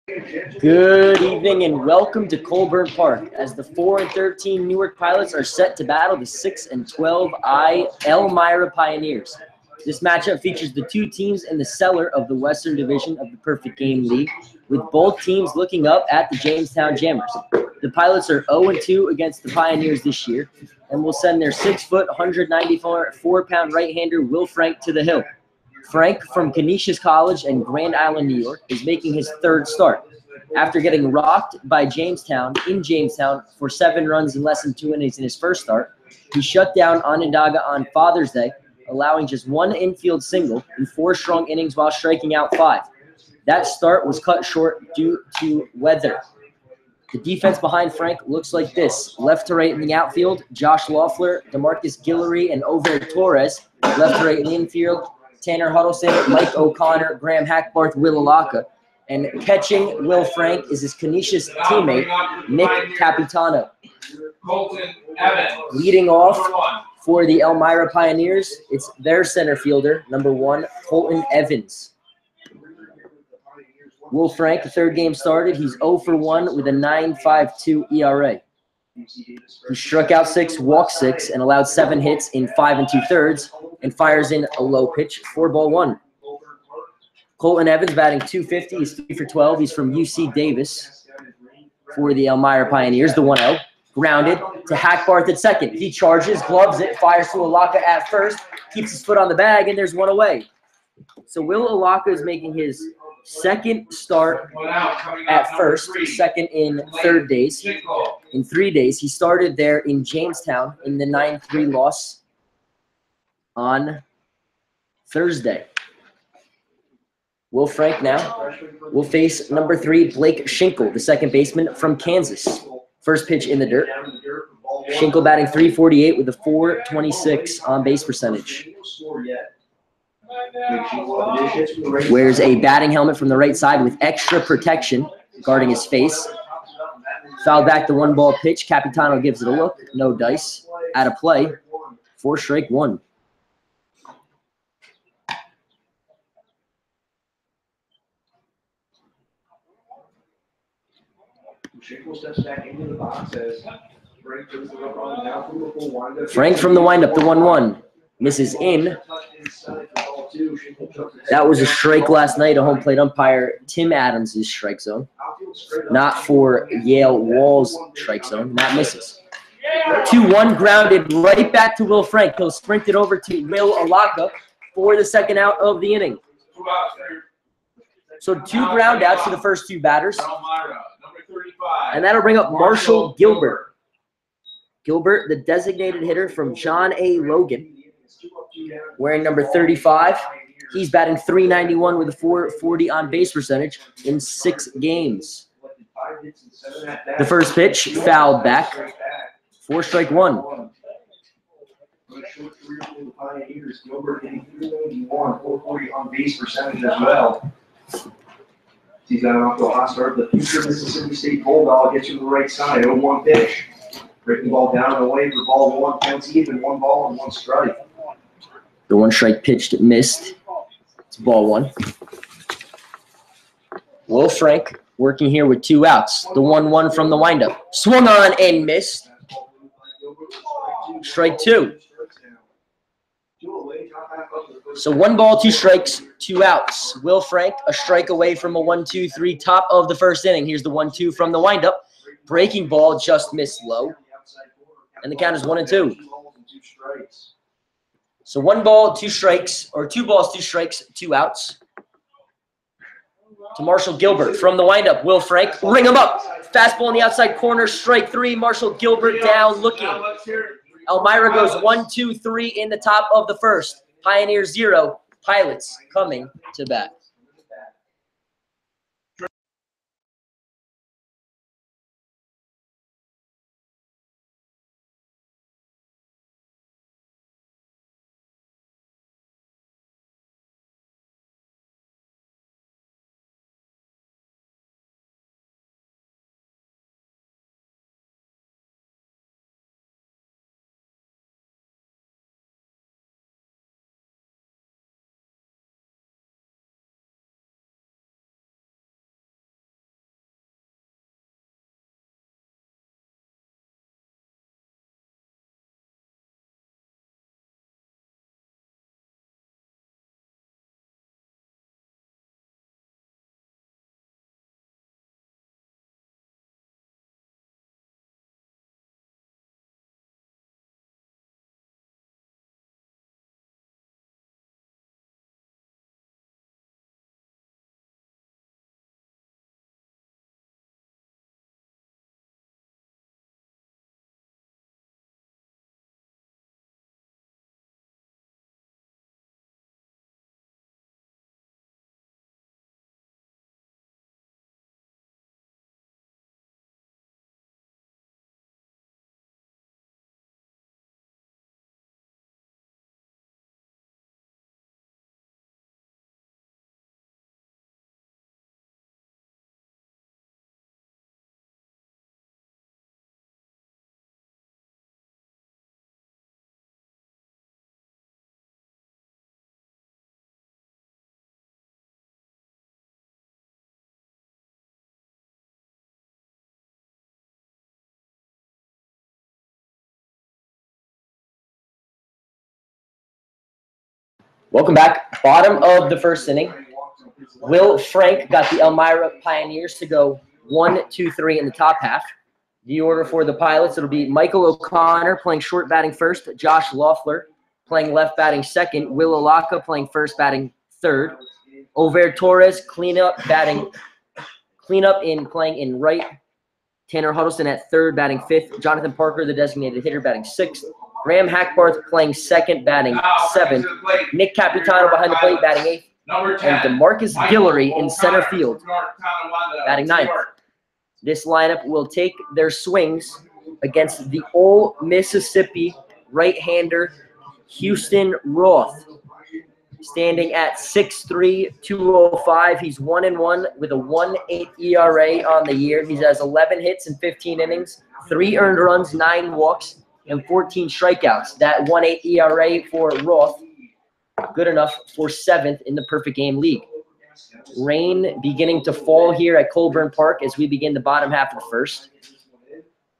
Good evening and welcome to Colburn Park as the 4-13 Newark Pilots are set to battle the 6-12 Elmira Pioneers. This matchup features the two teams in the cellar of the Western Division of the Perfect Game League, with both teams looking up at the Jamestown Jammers. The Pilots are 0-2 against the Pioneers this year and will send their 6-foot, 194-pound right-hander Will Frank to the hill. Frank from Canisius College and Grand Island, New York, is making his third start. After getting rocked by Jamestown for 7 runs in less than 2 innings in his first start, he shut down Onondaga on Father's Day, allowing just 1 infield single in 4 strong innings while striking out 5. That start was cut short due to weather. The defense behind Frank looks like this. Left to right in the outfield, Josh Loeffler, DeMarcus Guillory, and Over Torres. Left to right in the infield, Tanner Huddleston, Mike O'Connor, Graham Hackbarth, Will Alaka. And catching Will Frank is his Canisius teammate, Nick Capitano. Leading off for the Elmira Pioneers, it's their center fielder, number 1, Colton Evans. Will Frank, the third game started, he's 0 for 1 with a 9.52 ERA. He struck out 6, walked 6, and allowed 7 hits in 5 2/3, and fires in a low pitch, 4-1. Colton Evans batting .250. He's 3 for 12. He's from UC Davis for the Elmira Pioneers. The 1-0. Grounded to Hackbarth at second. He charges, gloves it, fires to Alaka at first, keeps his foot on the bag, and there's 1 away. So Will Alaka is making his second start at first, second in 3 days. In 3 days, he started there in Jamestown in the 9-3 loss on Thursday. Will Frank now will face number 3, Blake Schinkel, the second baseman from Kansas. First pitch in the dirt. Schinkel batting .348 with a .426 on-base percentage. Wears a batting helmet from the right side with extra protection guarding his face. Fouled back the 1-ball pitch. Capitano gives it a look. No dice. Out of play. 4-1. Frank from the windup, the 1-1. Misses in. That was a strike last night. A home plate umpire, Tim Adams' strike zone. Not for Yale Wall's strike zone. That misses. 2-1 grounded right back to Will Frank. He'll sprint it over to Will Alaka for the second out of the inning. So 2 ground outs for the first 2 batters. And that'll bring up Marshall Gilbert. Gilbert, the designated hitter from John A. Logan, wearing number 35. He's batting .391 with a .440 on-base percentage in 6 games. The first pitch, fouled back. 4-1. Gilbert hitting .391, .440 on-base percentage as well. He's got an off to a hot start. The future Mississippi State Bulldog gets you to the right side. 0-1 pitch. Breaking ball down and away for ball 1. Counts even. 1 ball and 1 strike. The 1 strike pitched missed. It's ball 1. Will Frank working here with 2 outs. The 1-1 from the windup. Swung on and missed. Strike 2. So 1 ball, 2 strikes, 2 outs. Will Frank, a strike away from a 1-2-3 top of the first inning. Here's the 1-2 from the windup. Breaking ball just missed low. And the count is 1-2. So 1 ball, 2 strikes, or 2 balls, 2 strikes, 2 outs. To Marshall Gilbert from the windup. Will Frank, ring him up. Fastball in the outside corner, strike 3. Marshall Gilbert down looking. Elmira goes 1-2-3 in the top of the first. Pioneers 0, Pilots coming to bat. Welcome back. Bottom of the first inning. Will Frank got the Elmira Pioneers to go 1, 2, 3 in the top half. The order for the Pilots, it'll be Michael O'Connor playing short batting first, Josh Loeffler playing left batting second, Will Alaka playing first batting third, Over Torres playing in right, Tanner Huddleston at third batting fifth, Jonathan Parker, the designated hitter, batting sixth, Graham Hackbarth playing second batting seventh, Nick Capitano behind the plate batting eighth, and DeMarcus Guillory in center field batting ninth. This lineup will take their swings against the Ole Mississippi right-hander Houston Roth, standing at 6'3", 205. He's 1-1 with a 1.8 ERA on the year. He has 11 hits in 15 innings, 3 earned runs, 9 walks, and 14 strikeouts. That 1.8 ERA for Roth, good enough for 7th in the Perfect Game League. Rain beginning to fall here at Colburn Park as we begin the bottom half of the first.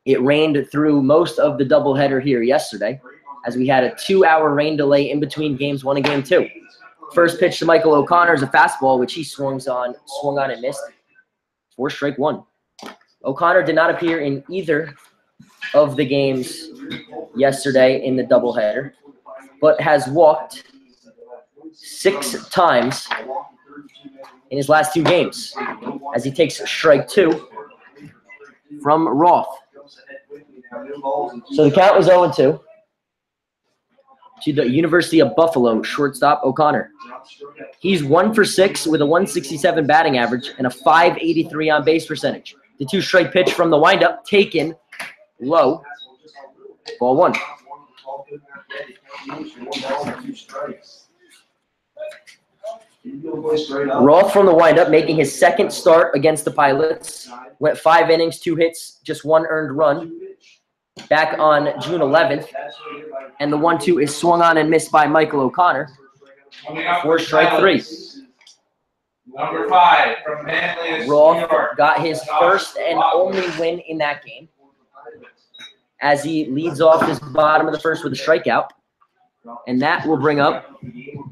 It rained through most of the doubleheader here yesterday, as we had a 2-hour rain delay in between games 1 and game 2. First pitch to Michael O'Connor is a fastball, which he swung on and missed for strike 1. O'Connor did not appear in either of the games yesterday in the doubleheader, but has walked 6 times in his last 2 games, as he takes strike 2 from Roth. So the count was 0-2 to the University of Buffalo shortstop O'Connor. He's 1 for 6 with a 167 batting average and a 583 on base percentage. The 2-strike pitch from the windup taken low, ball 1. Roth from the windup, making his second start against the Pilots. Went 5 innings, 2 hits, just 1 earned run. Back on June 11th. And the 1-2 is swung on and missed by Michael O'Connor for strike 3. Number 5 from Manly. Roth got his first and only win in that game, as he leads off his bottom of the first with a strikeout. And that will bring up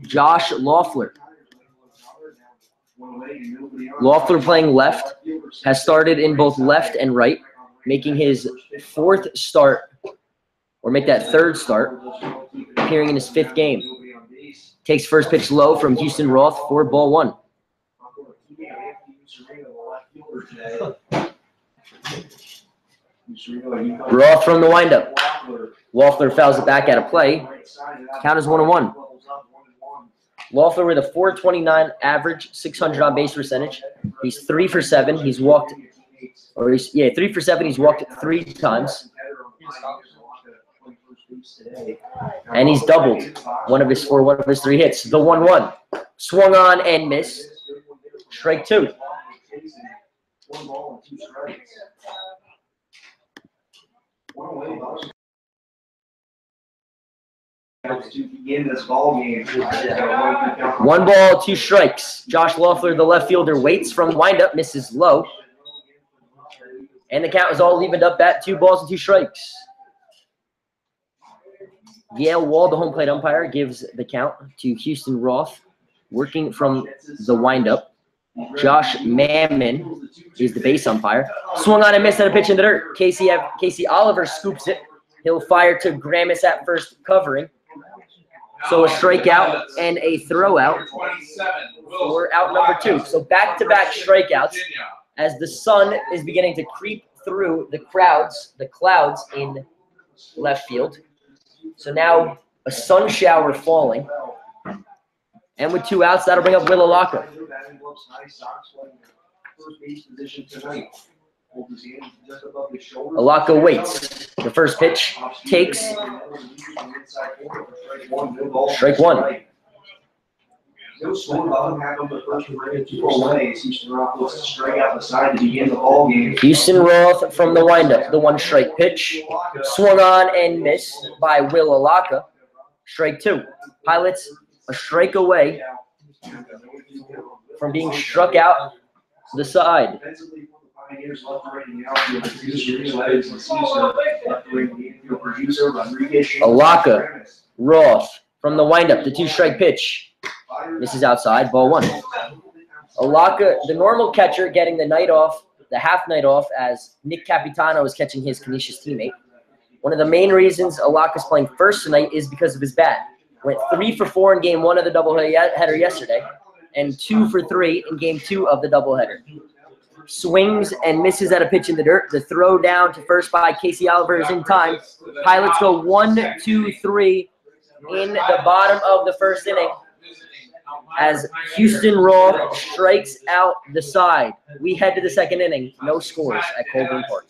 Josh Loeffler. Loeffler playing left, has started in both left and right, making his 4th start, or make that 3rd start, appearing in his 5th game. Takes first pitch low from Houston Roth for ball 1. Roth from the windup. Loeffler fouls it back out of play. Count is 1-1. Loeffler with a 429 average, 600 on base percentage. He's 3 for 7. He's walked, 3 for 7. He's walked 3 times. And he's doubled one of his 3 hits. The 1-1. Swung on and missed. Strike 2. To begin this ball game. 1 ball, 2 strikes. Josh Loeffler, the left fielder, waits from windup, misses low. And the count is all evened up at 2 balls and 2 strikes. Yale Wall, the home plate umpire, gives the count to Houston Roth, working from the windup. Josh Mammon is the base umpire. Swung on and missed on a pitch in the dirt. Casey Oliver scoops it. He'll fire to Gramis at first, covering. So a strikeout and a throwout for out number 2. So back-to-back strikeouts as the sun is beginning to creep through the clouds in left field. So now a sun shower falling. And with 2 outs, that'll bring up Will Alaka. Alaka waits. The first pitch takes strike 1. No score button happened, but first and ready 2 away. Houston Roth looks to strike out the side to begin the ball game. Houston Roth from the windup. The 1-strike pitch swung on and missed by Will Alaka. Strike 2. Pilots a strike away from being struck out to the side. Alaka, Roth from the windup, the 2-strike pitch. Misses outside, ball 1. Alaka, the normal catcher, getting the night off, the half night off, as Nick Capitano is catching his Canisius teammate. One of the main reasons Alaka's playing first tonight is because of his bat. Went 3 for 4 in game 1 of the doubleheader yesterday, and 2 for 3 in game 2 of the doubleheader. Swings and misses at a pitch in the dirt. The throw down to first by Casey Oliver is in time. Pilots go 1, 2, 3 in the bottom of the first inning as Houston Raw strikes out the side. We head to the second inning. No scores at Colburn Park.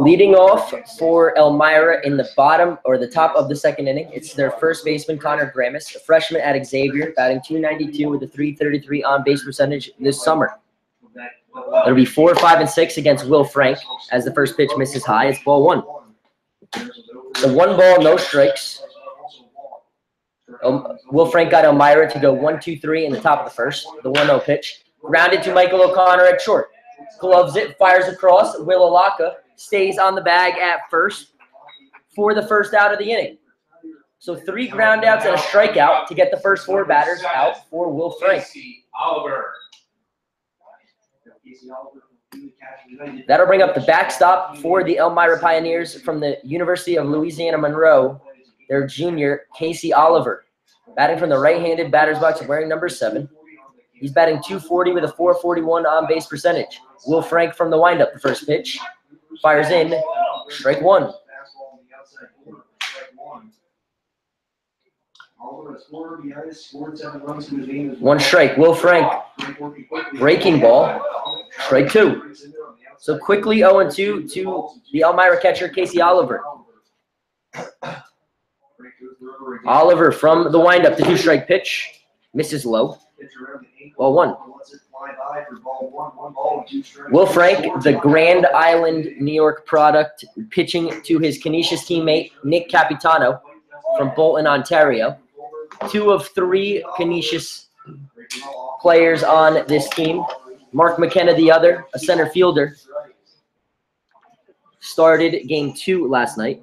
Leading off for Elmira in the bottom or the top of the second inning, it's their first baseman, Connor Gramis, a freshman at Xavier, batting .292 with a .333 on-base percentage this summer. It'll be 4, 5, and 6 against Will Frank as the first pitch misses high. It's ball 1. The 1 ball, no strikes. Will Frank got Elmira to go 1, 2, 3 in the top of the first. The 1-0 pitch. Grounded to Michael O'Connor at short. Gloves it, fires across. Will Alaka stays on the bag at first for the first out of the inning. So 3 ground outs and a strikeout to get the first 4 batters out for Will Frank. That'll bring up the backstop for the Elmira Pioneers from the University of Louisiana Monroe, their junior, Casey Oliver. Batting from the right-handed batter's box, wearing number 7. He's batting .240 with a .441 on-base percentage. Will Frank from the windup, the first pitch. Fires in, strike 1. 1 strike, Will Frank. Breaking ball, strike 2. So quickly 0-2 to the Elmira catcher, Casey Oliver. Oliver from the windup, the 2-strike pitch. Misses low. Ball 1. Will Frank, the Grand Island, New York product, pitching to his Canisius teammate, Nick Capitano from Bolton, Ontario. 2 of 3 Canisius players on this team. Mark McKenna, the other, a center fielder, started game 2 last night.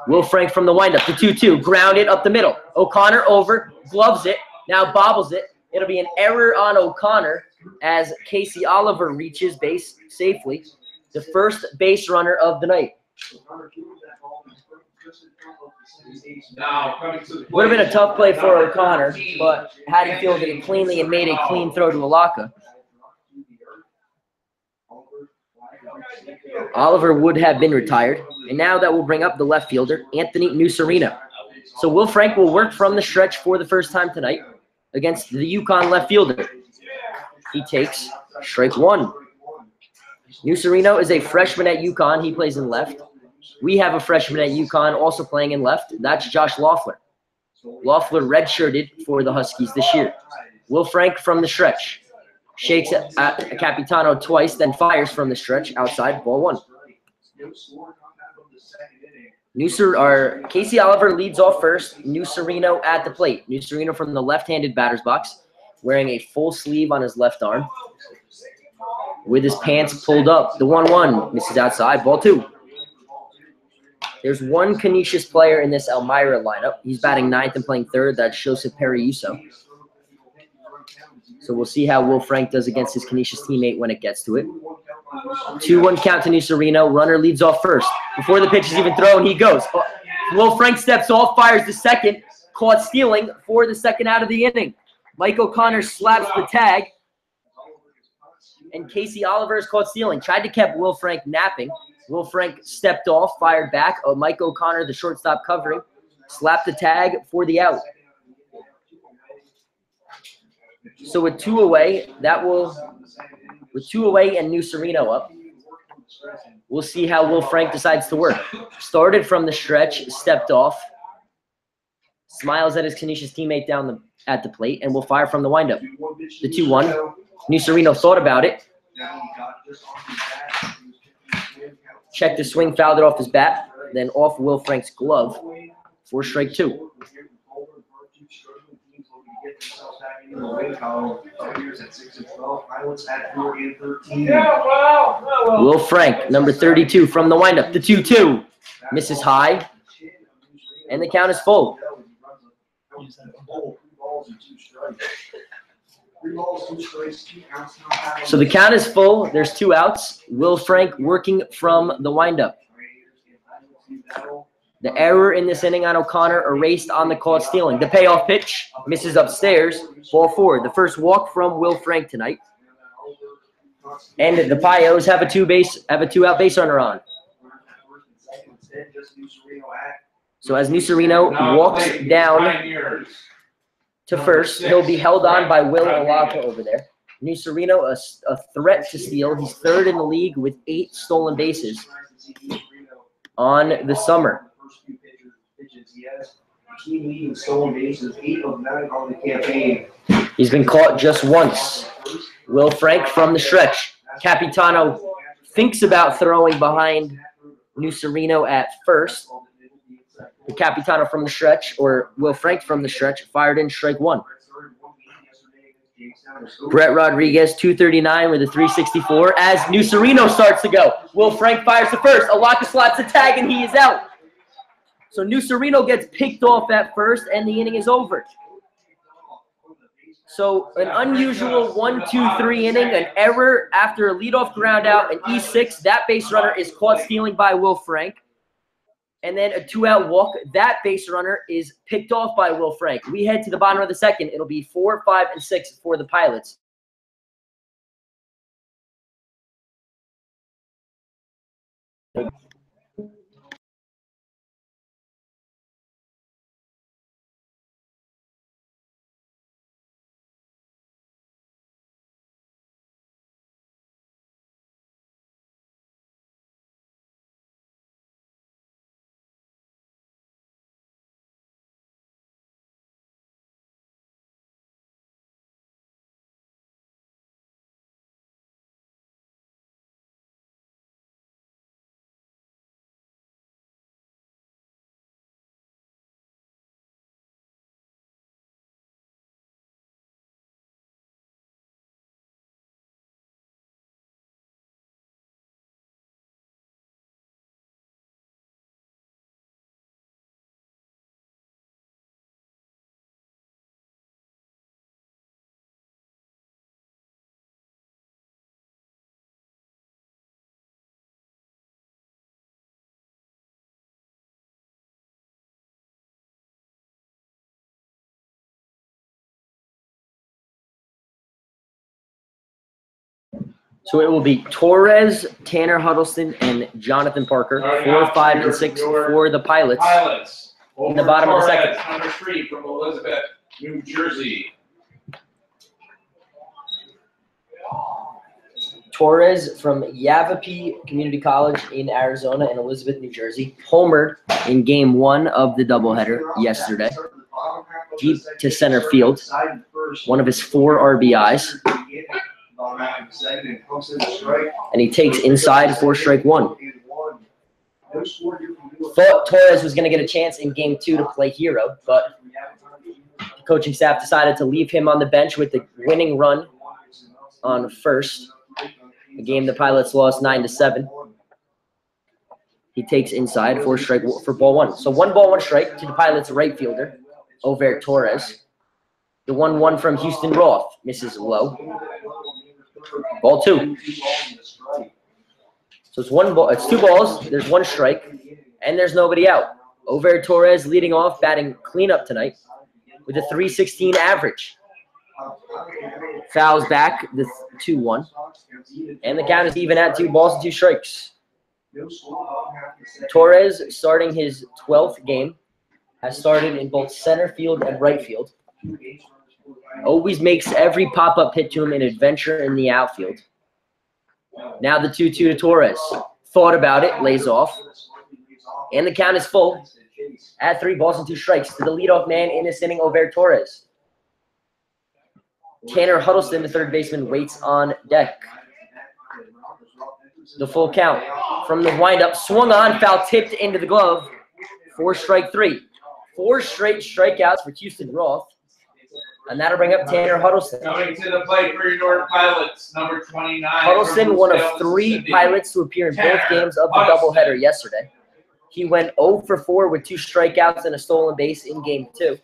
Will Frank from the windup, the 2-2, grounded up the middle. O'Connor over, gloves it, now bobbles it. It'll be an error on O'Connor as Casey Oliver reaches base safely, the first base runner of the night. Would have been a tough play for O'Connor, but had he fielded it cleanly and made a clean throw to Alaka, Oliver would have been retired. And now that will bring up the left fielder, Anthony Nucerino. So Will Frank will work from the stretch for the first time tonight against the UConn left fielder. He takes strike 1. Nucerino is a freshman at UConn. He plays in left. We have a freshman at UConn also playing in left. That's Josh Loeffler. Loeffler redshirted for the Huskies this year. Will Frank from the stretch. Shakes at Capitano twice, then fires from the stretch outside, ball 1. Casey Oliver leads off first. Nucerino at the plate. Nucerino from the left-handed batter's box, wearing a full sleeve on his left arm, with his pants pulled up. The 1-1 misses outside, ball 2. There's one Canisius player in this Elmira lineup. He's batting 9th and playing 3rd. That's Joseph Periuso. So we'll see how Will Frank does against his Canisius teammate when it gets to it. 2-1 count to New Sereno. Runner leads off first. Before the pitch is even thrown, he goes. Will Frank steps off, fires the second. Caught stealing for the second out of the inning. Mike O'Connor slaps the tag. And Casey Oliver is caught stealing. Tried to keep Will Frank napping. Will Frank stepped off, fired back. Mike O'Connor, the shortstop, covering. Slapped the tag for the out. So with 2 away, with 2 away and New Sereno up, we'll see how Will Frank decides to work. Started from the stretch, stepped off, smiles at his Canisius teammate down at the plate, and will fire from the windup. The 2-1. New Sereno thought about it. Checked the swing, fouled it off his bat, then off Will Frank's glove for strike 2. Will Frank, number 32, from the windup. The 2-2 misses high, and the count is full. So the count is full. There's 2 outs. Will Frank working from the windup. The error in this inning on O'Connor erased on the caught stealing. The payoff pitch misses upstairs. Ball 4. The first walk from Will Frank tonight. And the Pios have a 2-out base runner on. So as New Sereno walks down to first, he'll be held on by Will Olaka over there. New Sereno, a threat to steal. He's 3rd in the league with 8 stolen bases on the summer. He's been caught just once. Will Frank from the stretch. Capitano thinks about throwing behind New Sereno at first. The Capitano from the stretch, or Will Frank from the stretch, fired in strike 1. Brett Rodriguez, 239 with a 364. As New Sereno starts to go, Will Frank fires to first. Olaka slaps the tag, and he is out. So New Sereno gets picked off at first, and the inning is over. So an unusual 1-2-3 inning, an error after a leadoff ground out, an E6. That base runner is caught stealing by Will Frank. And then a 2-out walk. That base runner is picked off by Will Frank. We head to the bottom of the second. It'll be 4, 5, and 6 for the Pilots. So it will be Torres, Tanner Huddleston, and Jonathan Parker. 4, 5, and 6 for the Pilots. In the bottom of the second. Number 3 from Elizabeth, New Jersey. Torres from Yavapai Community College in Arizona and Elizabeth, New Jersey. Homered in Game 1 of the doubleheader yesterday. Deep to center field. One of his 4 RBIs. And he takes inside for strike 1. Thought Torres was going to get a chance in Game 2 to play hero, but the coaching staff decided to leave him on the bench with the winning run on first. A game the Pilots lost 9-7. He takes inside for strike for ball one. So 1 ball, 1 strike to the Pilots' right fielder, Over Torres. The 1-1 from Houston Roth misses low. Ball 2. So it's 1 ball. It's 2 balls. There's 1 strike, and there's nobody out. Over Torres leading off, batting cleanup tonight with a .316 average. Fouls back the 2-1, and the count is even at 2 balls and 2 strikes. Torres, starting his 12th game, has started in both center field and right field. Always makes every pop-up hit to him an adventure in the outfield. Now the 2-2 to Torres. Thought about it, lays off. And the count is full at 3 balls and 2 strikes to the leadoff man in this inning, Over Torres. Tanner Huddleston, the third baseman, waits on deck. The full count from the windup. Swung on, foul tipped into the glove. 4 strike 3. 4 straight strikeouts for Houston Roth. And that'll bring up Tanner Huddleston. Coming to the plate for your Newark Pilots, number 29. Huddleston, one of 3 Pilots to appear in both games of the doubleheader yesterday. He went 0 for 4 with 2 strikeouts and a stolen base in Game 2.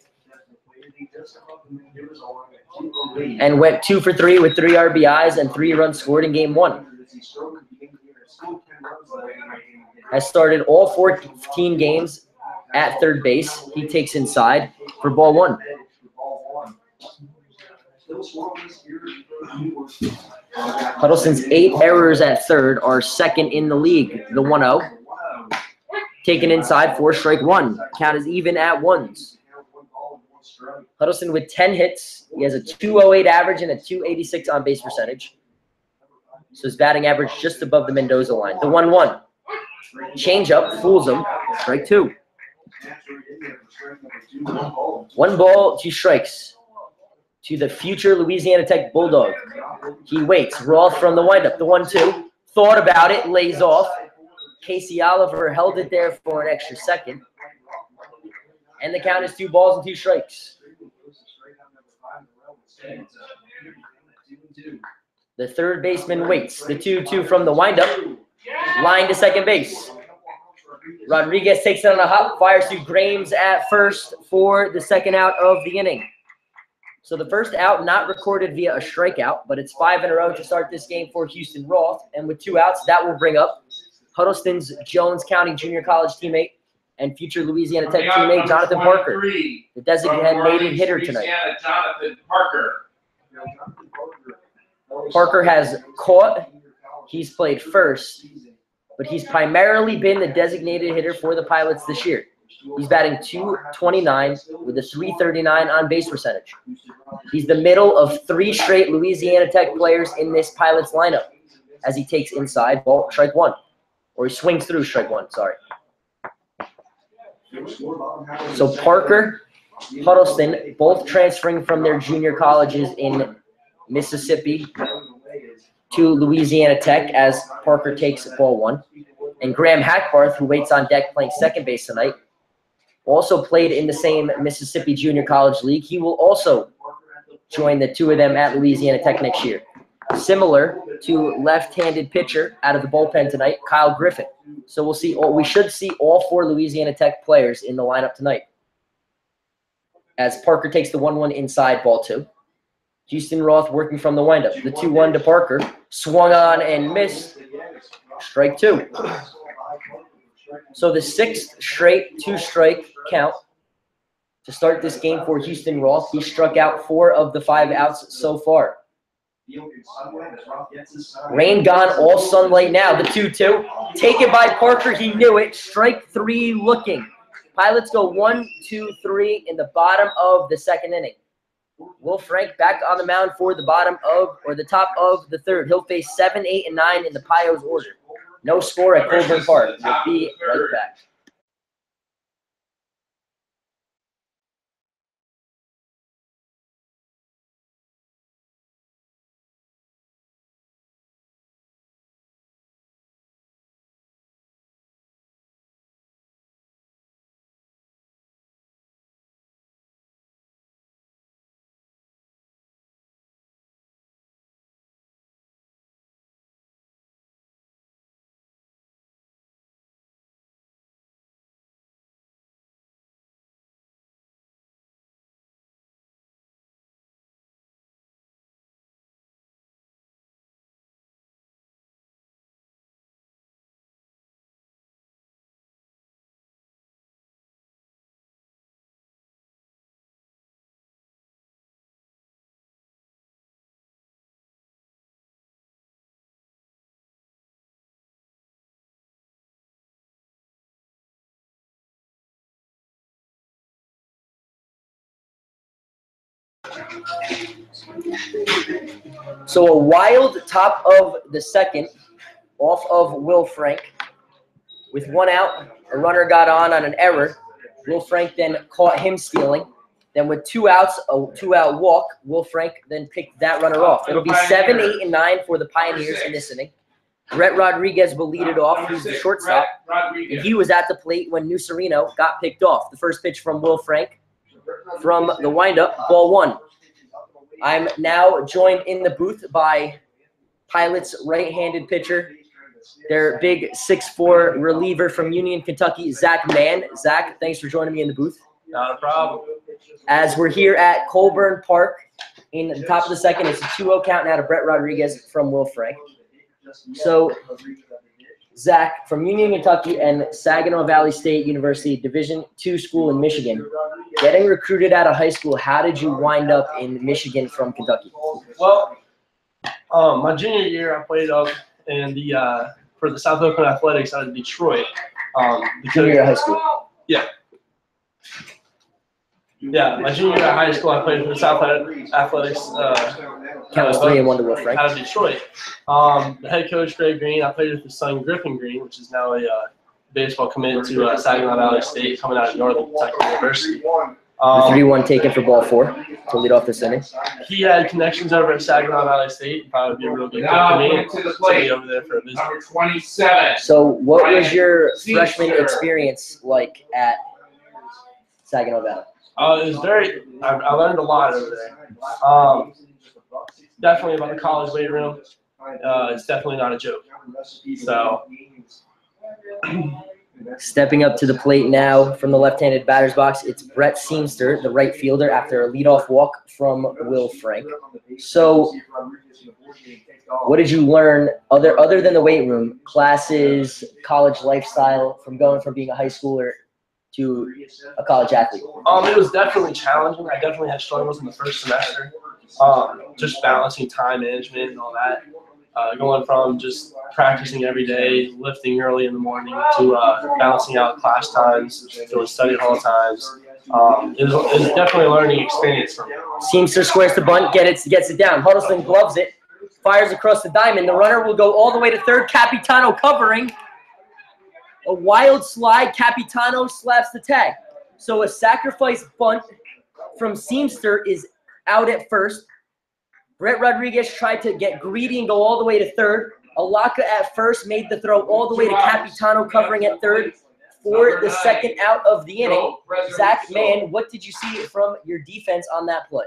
And went 2 for 3 with 3 RBIs and 3 runs scored in Game 1. Has started all 14 games at third base. He takes inside for ball 1. Huddleston's 8 errors at third are second in the league. The 1-0. Taken inside for strike 1. Count is even at 1s. Huddleston with 10 hits. He has a .208 average and a .286 on base percentage. So his batting average just above the Mendoza line. The 1-1. Change up, fools him. Strike 2. 1 ball, 2 strikes to the future Louisiana Tech Bulldog. He waits. Roth from the windup. The 1-2. Thought about it, lays off. Casey Oliver held it there for an extra second. And the count is 2 balls and 2 strikes. The third baseman waits. The 2-2 from the windup. Line to second base. Rodriguez takes it on a hop, fires to Grames at first for the second out of the inning. So the first out not recorded via a strikeout, but it's 5 in a row to start this game for Houston Roth. And with 2 outs, that will bring up Huddleston's Jones County junior college teammate and future Louisiana Tech teammate Jonathan Parker, the designated hitter tonight. Jonathan Parker. Parker has caught. He's played first, but he's primarily been the designated hitter for the Pilots this year. He's batting .229 with a .339 on base percentage. He's the middle of 3 straight Louisiana Tech players in this Pilots lineup as he takes inside ball strike 1. Or he swings through strike 1, sorry. So Parker, Huddleston, both transferring from their junior colleges in Mississippi to Louisiana Tech as Parker takes ball 1. And Graham Hackbarth, who waits on deck playing second base tonight, also played in the same Mississippi Junior College League. He will also join the 2 of them at Louisiana Tech next year. Similar to left-handed pitcher out of the bullpen tonight, Kyle Griffin. So we should see all 4 Louisiana Tech players in the lineup tonight. As Parker takes the 1-1 inside ball 2. Houston Roth working from the windup. The 2-1 to Parker. Swung on and missed. Strike 2. So the 6th straight 2-strike count to start this game for Houston Roth. He struck out 4 of the 5 outs so far. Rain gone, all sunlight now. The 2-2. Taken by Parker. He knew it. Strike 3 looking. Pilots go 1, 2, 3 in the bottom of the 2nd inning. Will Frank back on the mound for the top of the 3rd. He'll face 7, 8, and 9 in the Pios order. No score at Colburn Park. We'll be right back. So a wild top of the second off of Will Frank. With 1 out, a runner got on an error. Will Frank then caught him stealing. Then with 2 outs, a 2-out walk, Will Frank then picked that runner off. It'll be 7, 8, and 9 for the Pioneers in this inning. Brett Rodriguez will lead it off. He's the shortstop. And he was at the plate when Nucerino got picked off. The first pitch from Will Frank from the windup, ball 1. I'm now joined in the booth by Pilots right-handed pitcher, their big 6'4" reliever from Union, Kentucky, Zach Mann. Zach, thanks for joining me in the booth. Not a problem. As we're here at Colburn Park in the top of the second, it's a 2-0 count now to Brett Rodriguez from Will Frank. So, Zach, from Union, Kentucky and Saginaw Valley State University, Division II school in Michigan, getting recruited out of high school, how did you wind up in Michigan from Kentucky? Well, my junior year, I played up in the for the South Oakland Athletics out of Detroit. Junior year of high school? Yeah. Yeah, my junior year at high school, I played for the South Athletics. Count was 3-1 to Will Frank. Out of Detroit. The head coach, Greg Green, I played with his son, Griffin Green, which is now a baseball committed to Saginaw Valley State, coming out of Northern Kentucky University. The 3-1 taken for ball 4 to lead off this inning. He had connections over at Saginaw Valley State. Probably be a real good fit for me to be over there for a visit. Number 27. So what was your freshman experience like at Saginaw Valley? It was very – I learned a lot over there. Definitely about the college weight room. It's definitely not a joke. So stepping up to the plate now from the left-handed batter's box, it's Brett Seamster, the right fielder, after a leadoff walk from Will Frank. So what did you learn other than the weight room, classes, college lifestyle, from going from being a high schooler to a college athlete? It was definitely challenging. I definitely had struggles in the first semester. Just balancing time management and all that. Going from just practicing every day, lifting early in the morning, to balancing out class times, doing study hall times. It was definitely a learning experience for me. Seamster squares the bunt, gets it down. Huddleston gloves it, fires across the diamond. The runner will go all the way to third. Capitano covering. A wild slide. Capitano slaps the tag. So a sacrifice bunt from Seamster is out at first. Brett Rodriguez tried to get greedy and go all the way to third. Alaka at first made the throw all the way to Capitano covering at third for the second out of the inning. Zach Mann, what did you see from your defense on that play?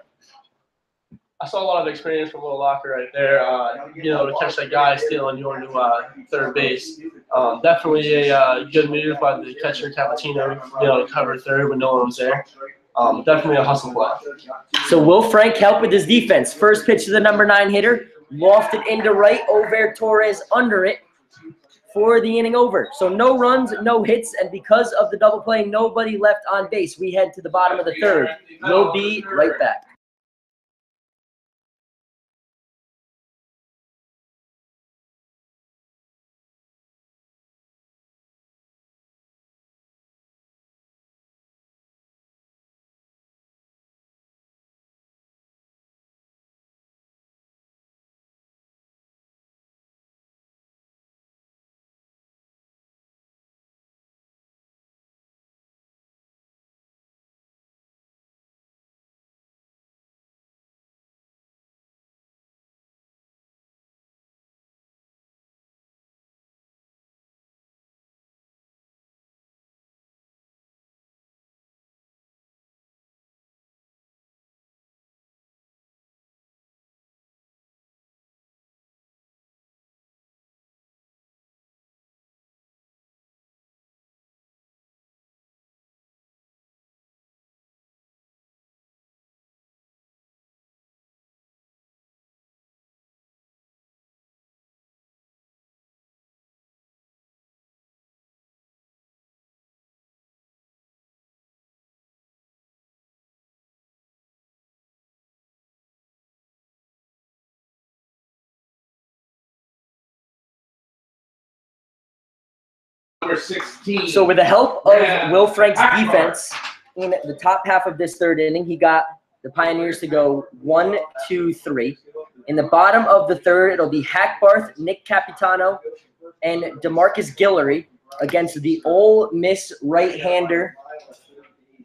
I saw a lot of experience from Will Locker right there. To catch that guy stealing you into third base. Definitely a good move by the catcher Capitano, to cover third when no one was there. Definitely a hustle play. So Will Frank helped with his defense. First pitch to the number 9 hitter, lofted into right, Over Torres under it for the inning over. So no runs, no hits, and because of the double play, nobody left on base. We head to the bottom of the third. We'll be right back. Number 16. So with the help of Will Frank's defense in the top half of this third inning, he got the Pioneers to go 1, 2, 3. In the bottom of the third, it'll be Hackbarth, Nick Capitano, and DeMarcus Guillory against the Ole Miss right-hander,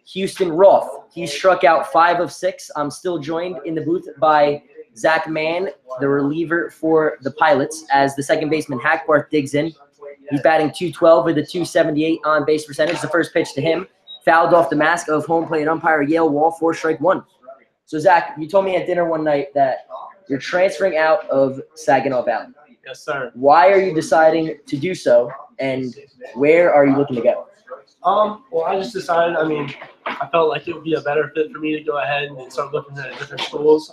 Houston Roth. He struck out 5 of 6. I'm still joined in the booth by Zach Mann, the reliever for the Pilots, as the second baseman Hackbarth digs in. He's batting .212 with a .278 on base percentage. The first pitch to him fouled off the mask of home plate umpire Yale Wall for strike 1. So, Zach, you told me at dinner one night that you're transferring out of Saginaw Valley. Yes, sir. Why are you deciding to do so, and where are you looking to go? Well, I just decided, I felt like it would be a better fit for me to go ahead and start looking at different schools,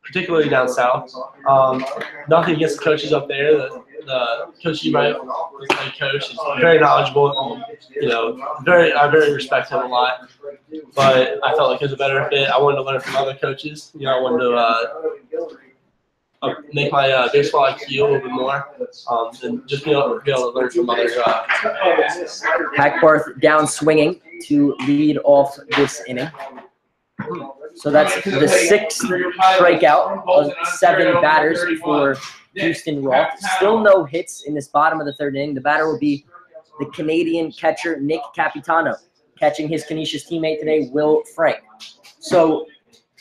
particularly down south. Nothing against the coaches up there. The Coach Ebright, the head coach, is very knowledgeable. I very respect him a lot. But I felt like it was a better fit. I wanted to learn from other coaches. I wanted to make my baseball IQ a little bit more, and just be able to learn from other Hackbarth down swinging to lead off this inning. So that's the 6th strikeout of 7 batters for Houston Roth. Still no hits in this bottom of the third inning. The batter will be the Canadian catcher Nick Capitano, catching his Canisius teammate today, Will Frank. So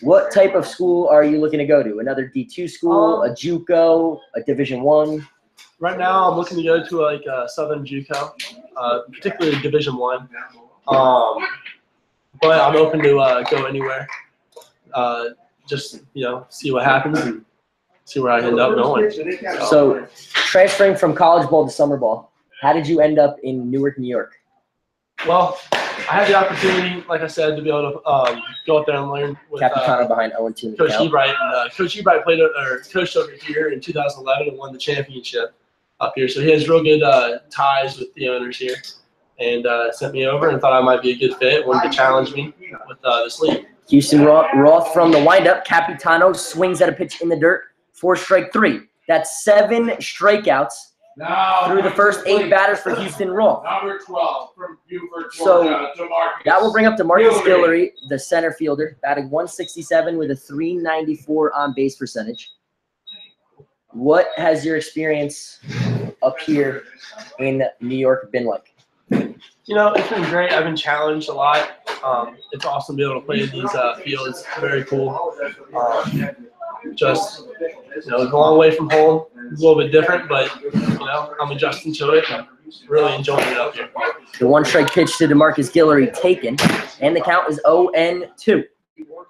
what type of school are you looking to go to? Another D2 school, a JUCO, a Division I? Right now, I'm looking to go to a Southern JUCO, particularly Division I. But I'm open to go anywhere. Just see what happens and see where I end up going. So, transferring from college ball to summer ball, how did you end up in Newark, New York? Well, I had the opportunity, like I said, to be able to go up there and learn with Capitano behind 0-2. Coach Ebright. Coach Ebright coached over here in 2011 and won the championship up here. So he has real good ties with the owners here, and sent me over and thought I might be a good fit. Wanted to challenge me with this league. Houston Roth from the windup. Capitano swings at a pitch in the dirt for strike 3. That's 7 strikeouts through the first 8 batters for Houston Roth. Number 12 from Buford, So Georgia, DeMarcus. that will bring up DeMarcus Guillory, the center fielder, batting .167 with a .394 on base percentage. What has your experience up here in New York been like? It's been great. I've been challenged a lot. It's awesome to be able to play in these fields. Very cool. Just, it's a long way from home. It's a little bit different, but, I'm adjusting to it and really enjoying it up here. The 1-strike pitch to DeMarcus Guillory taken, and the count is 0-2.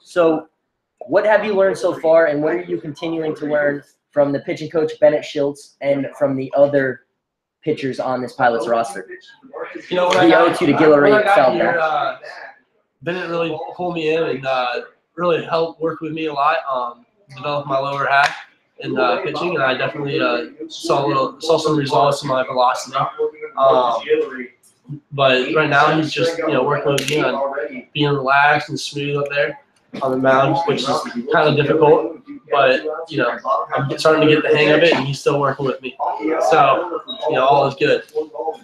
So what have you learned so far, and what are you continuing to learn from the pitching coach, Bennett Schultz, and from the other pitchers on this Pilots roster? The 0-2 to Guillory fell down. Bennett really pulled me in and really helped work with me a lot, develop my lower half in pitching, and I definitely saw some results in my velocity. But right now he's just working with me on being relaxed and smooth up there on the mound, which is kind of difficult. But I'm starting to get the hang of it, and he's still working with me. So all is good.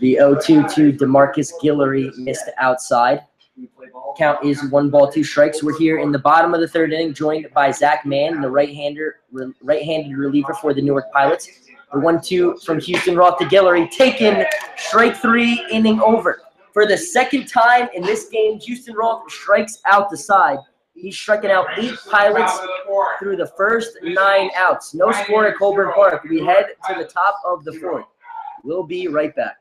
The 0-2 to DeMarcus Guillory missed outside. Count is 1 ball, 2 strikes. We're here in the bottom of the third inning, joined by Zach Mann, the right-handed reliever for the Newark Pilots. The 1-2 from Houston Roth to Guillory, taken, strike 3, inning over. For the second time in this game, Houston Roth strikes out the side. He's striking out 8 Pilots through the first 9 outs. No score at Colburn Park. We head to the top of the 4th. We'll be right back.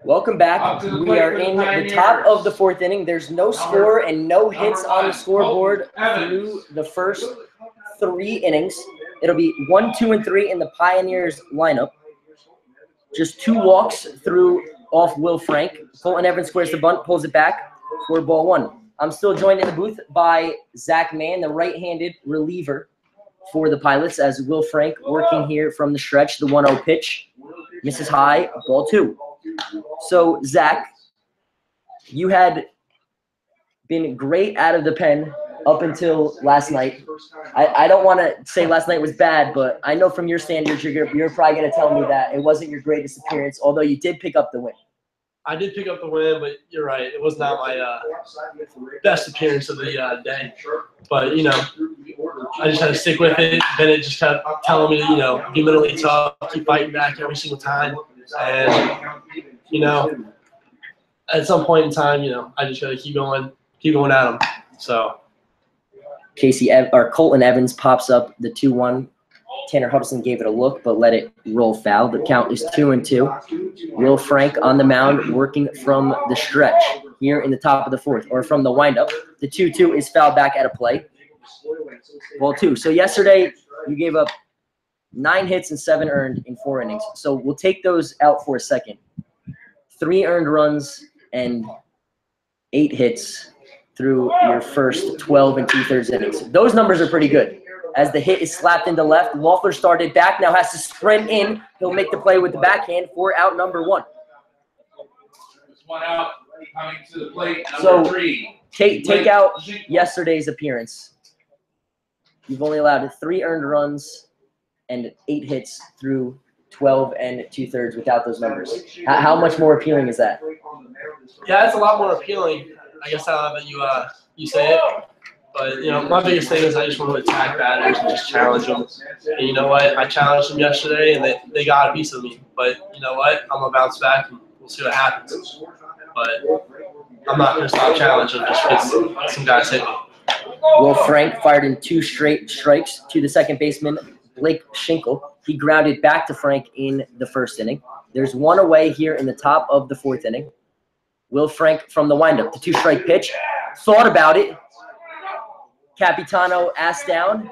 Welcome back. We are in the top of the fourth inning. There's no score and no hits on the scoreboard through the first 3 innings. It'll be 1, 2, and 3 in the Pioneers lineup. Just 2 walks through off Will Frank. Fulton Evans squares the bunt, pulls it back for ball 1. I'm still joined in the booth by Zach Mann, the right-handed reliever for the Pilots, as Will Frank working here from the stretch. The 1-0 pitch misses high, ball 2. So, Zach, you had been great out of the pen up until last night. I don't want to say last night was bad, but I know from your standards you're probably going to tell me that it wasn't your greatest appearance, although you did pick up the win. I did pick up the win, but you're right. It was not my best appearance of the day. But, you know, I just had to stick with it. Bennett just kept telling me to, you know, be mentally tough, keep fighting back every single time. And, you know, at some point in time, you know, I just got to keep going at them. So Colton Evans pops up the 2-1. Tanner Huddleston gave it a look, but let it roll foul. The count is 2-2. Will Frank on the mound working from the stretch here in the top of the fourth, or from the windup. The 2-2 is fouled back at a play. Ball 2. So yesterday you gave up 9 hits and 7 earned in 4 innings. So we'll take those out for a second. 3 earned runs and 8 hits through your first 12 2/3 innings. Those numbers are pretty good. As the hit is slapped into left, Loeffler started back, now has to sprint in. He'll make the play with the backhand for out number 1. One out, coming to the plate, So, number 3. Take out yesterday's appearance. You've only allowed 3 earned runs and 8 hits through 12 2/3 without those numbers. How much more appealing is that? yeah, it's a lot more appealing. I guess now that you say it. But, you know, my biggest thing is I just want to attack batters and just challenge them. And you know what? I challenged them yesterday, and they got a piece of me. But you know what? I'm going to bounce back, and we'll see what happens. But I'm not going to stop challenging just because some guys hit me. Will Frank fired in 2 straight strikes to the second baseman, Blake Schinkel. He grounded back to Frank in the first inning. There's 1 away here in the top of the 4th inning. Will Frank from the windup. The 2-strike pitch. Thought about it. Capitano asked down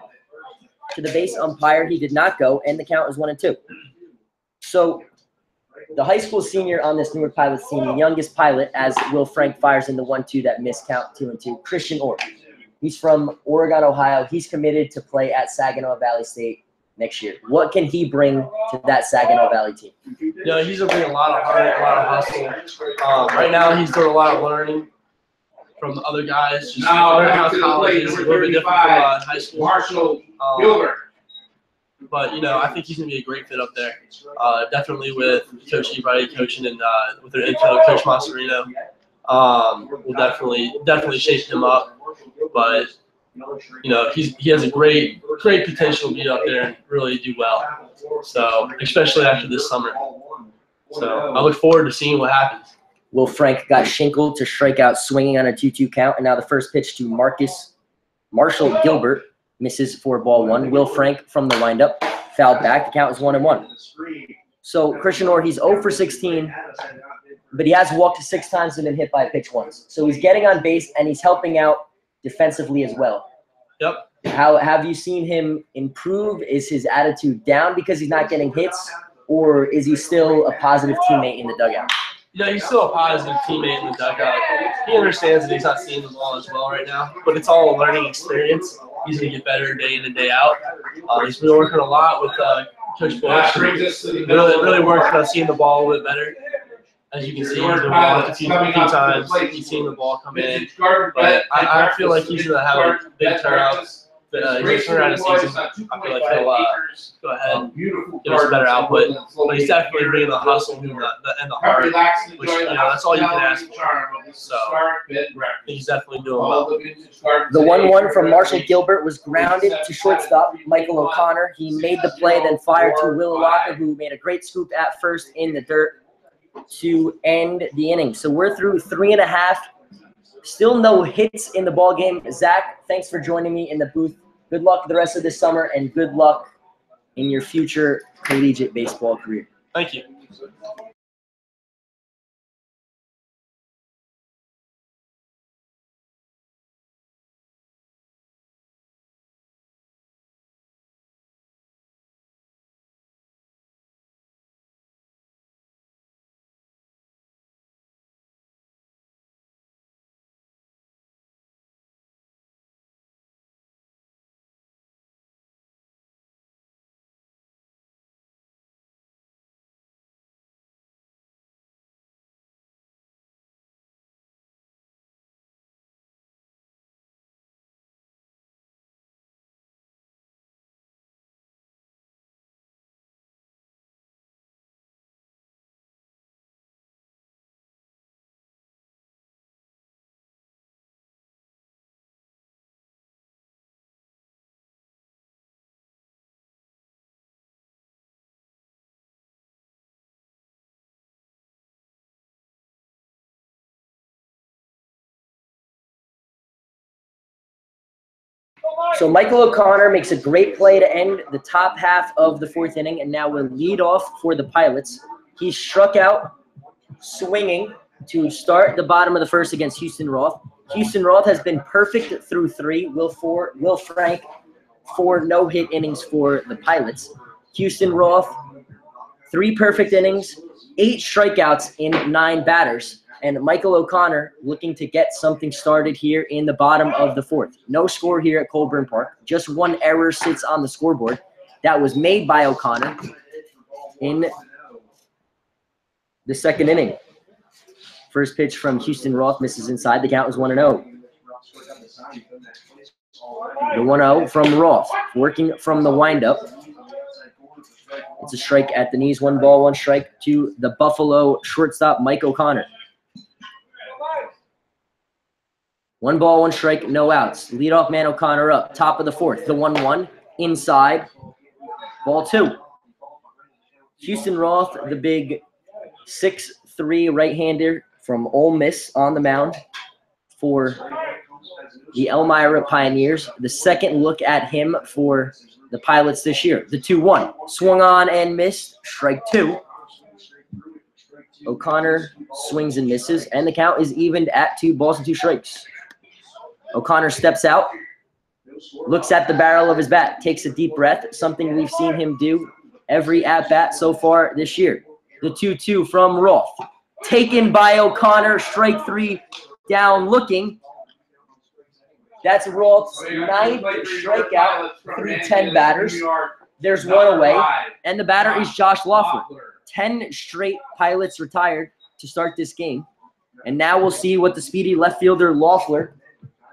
to the base umpire. He did not go, and the count is 1-2. So the high school senior on this Newark Pilots team, the youngest pilot, as Will Frank fires in the 1-2 that missed count 2-2, Christian Orr. He's from Oregon, Ohio. He's committed to play at Saginaw Valley State next year. What can he bring to that Saginaw Valley team? You know, he's going to bring a lot of heart, a lot of hustle. Right now he's doing a lot of learning from other guys. Just learning how college is a little bit different from high school. Marshall Gilbert. But, you know, I think he's going to be a great fit up there. Definitely with Coach Ebright coaching and with their infielder, Coach Masserino. We'll definitely shape him up. But, you know, he has a great potential to be up there and really do well. So, especially after this summer. So, I look forward to seeing what happens. Will Frank got Schinkel to strike out swinging on a 2-2 count, and now the first pitch to Marshall Gilbert misses for ball 1. Will Frank from the windup fouled back. The count is 1-1. So Christian Orr, he's 0 for 16, but he has walked 6 times and been hit by a pitch once. So he's getting on base and he's helping out defensively as well. Yep. How have you seen him improve? Is his attitude down because he's not getting hits, or is he still a positive teammate in the dugout? Yeah, he's still a positive teammate in the dugout. He understands that he's not seeing the ball as well right now, but it's all a learning experience. He's going to get better day in and day out. He's been working a lot with Coach Bush. Really working on seeing the ball a little bit better. As you can see, he's been walking a few times. He's seen the ball come in. But I feel like he's going to have a big turnout. He's going to turn around the season. I feel like he'll go ahead and give us better output. But he's definitely bringing the hustle and the heart, which, you know, that's all you can ask for. So he's definitely doing well. The 1-1 from Marshall Gilbert was grounded to shortstop Michael O'Connor. He made the play, then fired to Will Alaka, who made a great scoop at first in the dirt to end the inning. So we're through 3.5. Still no hits in the ball game. Zach, thanks for joining me in the booth. Good luck the rest of this summer, and good luck in your future collegiate baseball career. Thank you. So Michael O'Connor makes a great play to end the top half of the fourth inning, and now will lead off for the Pilots. He struck out swinging to start the bottom of the first against Houston Roth. Houston Roth has been perfect through 3. Will Frank 4 no-hit innings for the Pilots. Houston Roth 3 perfect innings, 8 strikeouts in 9 batters. And Michael O'Connor looking to get something started here in the bottom of the fourth. No score here at Colburn Park. Just 1 error sits on the scoreboard. That was made by O'Connor in the second inning. First pitch from Houston Roth misses inside. The count was 1-0. The 1-0 from Roth, working from the windup. It's a strike at the knees. 1 ball, 1 strike to the Buffalo shortstop, Mike O'Connor. 1 ball, 1 strike, no outs. Leadoff man O'Connor up. Top of the fourth. The 1-1 inside. Ball 2. Houston Roth, the big 6'3" right-hander from Ole Miss on the mound for the Elmira Pioneers. The second look at him for the Pilots this year. The 2-1. Swung on and missed. Strike 2. O'Connor swings and misses, and the count is evened at 2 balls and 2 strikes. O'Connor steps out, looks at the barrel of his bat, takes a deep breath, something we've seen him do every at-bat so far this year. The 2-2 from Roth. Taken by O'Connor, strike 3, down looking. That's Roth's 9th strikeout through 10 batters. There's 1 away, and the batter is Josh Loeffler. 10 straight Pilots retired to start this game, and now we'll see what the speedy left fielder Loeffler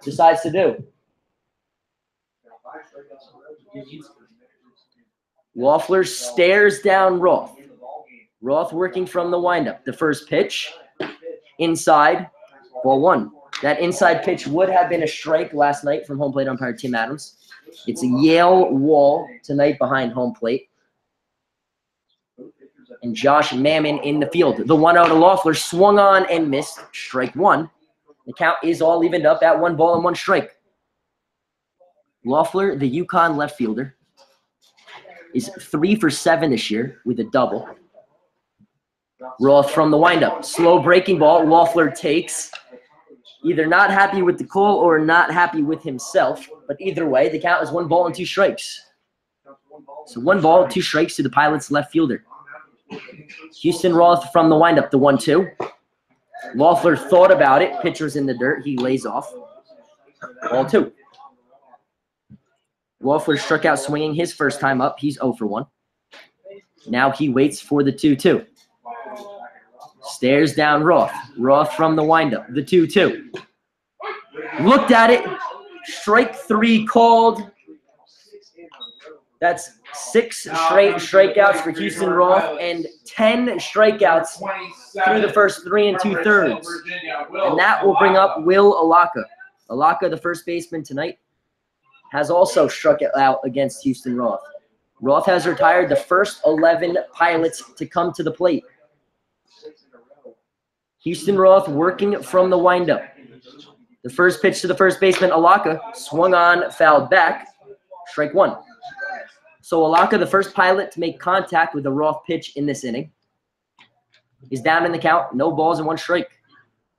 decides to do. Loeffler stares down Roth. Roth working from the windup. The first pitch, inside, ball 1. That inside pitch would have been a strike last night from home plate umpire Tim Adams. It's a Yale wall tonight behind home plate. And Josh Mammon in the field. The 1-0 to Loeffler, swung on and missed. Strike 1. The count is all evened up at 1 ball and 1 strike. Loeffler, the UConn left fielder, is 3 for 7 this year with a double. Roth from the windup. Slow breaking ball. Loeffler takes. Either not happy with the call or not happy with himself. But either way, the count is 1 ball and 2 strikes. So 1 ball, 2 strikes to the Pilots left fielder. Houston Roth from the windup. The 1-2. Loeffler thought about it. Pitcher's in the dirt. He lays off. Ball 2. Loeffler struck out swinging his first time up. He's 0 for 1. Now he waits for the 2-2. Stares down Roth. Roth from the windup. The 2-2. Looked at it. Strike 3 called. That's 6 straight strikeouts for Houston Roth and 10 strikeouts through the first 3 2/3. And that will bring up Will Alaka. Alaka, the first baseman tonight, has also struck it out against Houston Roth. Roth has retired the first 11 Pilots to come to the plate. Houston Roth working from the windup. The first pitch to the first baseman, Alaka, swung on, fouled back. Strike 1. So Alaka, the first Pilot to make contact with a Roth pitch in this inning, is down in the count. No balls and 1 strike.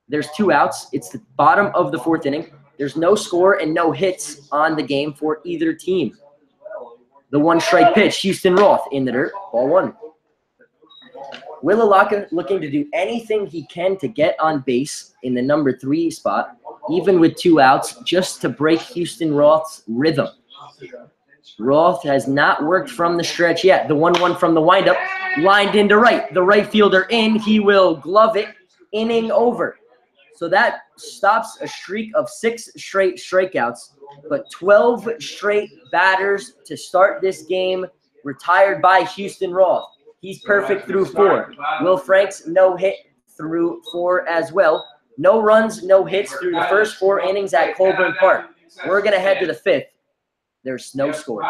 There's 2 outs. It's the bottom of the 4th inning. There's no score and no hits on the game for either team. The 1 strike pitch, Houston Roth in the dirt, ball 1. Will Alaka looking to do anything he can to get on base in the number 3 spot, even with 2 outs, just to break Houston Roth's rhythm. Roth has not worked from the stretch yet. The 1-1 from the windup, lined into right. The right fielder in. He will glove it. Inning over. So that stops a streak of 6 straight strikeouts, but 12 straight batters to start this game retired by Houston Roth. He's perfect through 4. Will Franks no hit through 4 as well. No runs, no hits through the first 4 innings at Colburn Park. We're going to head to the 5th. There's no score.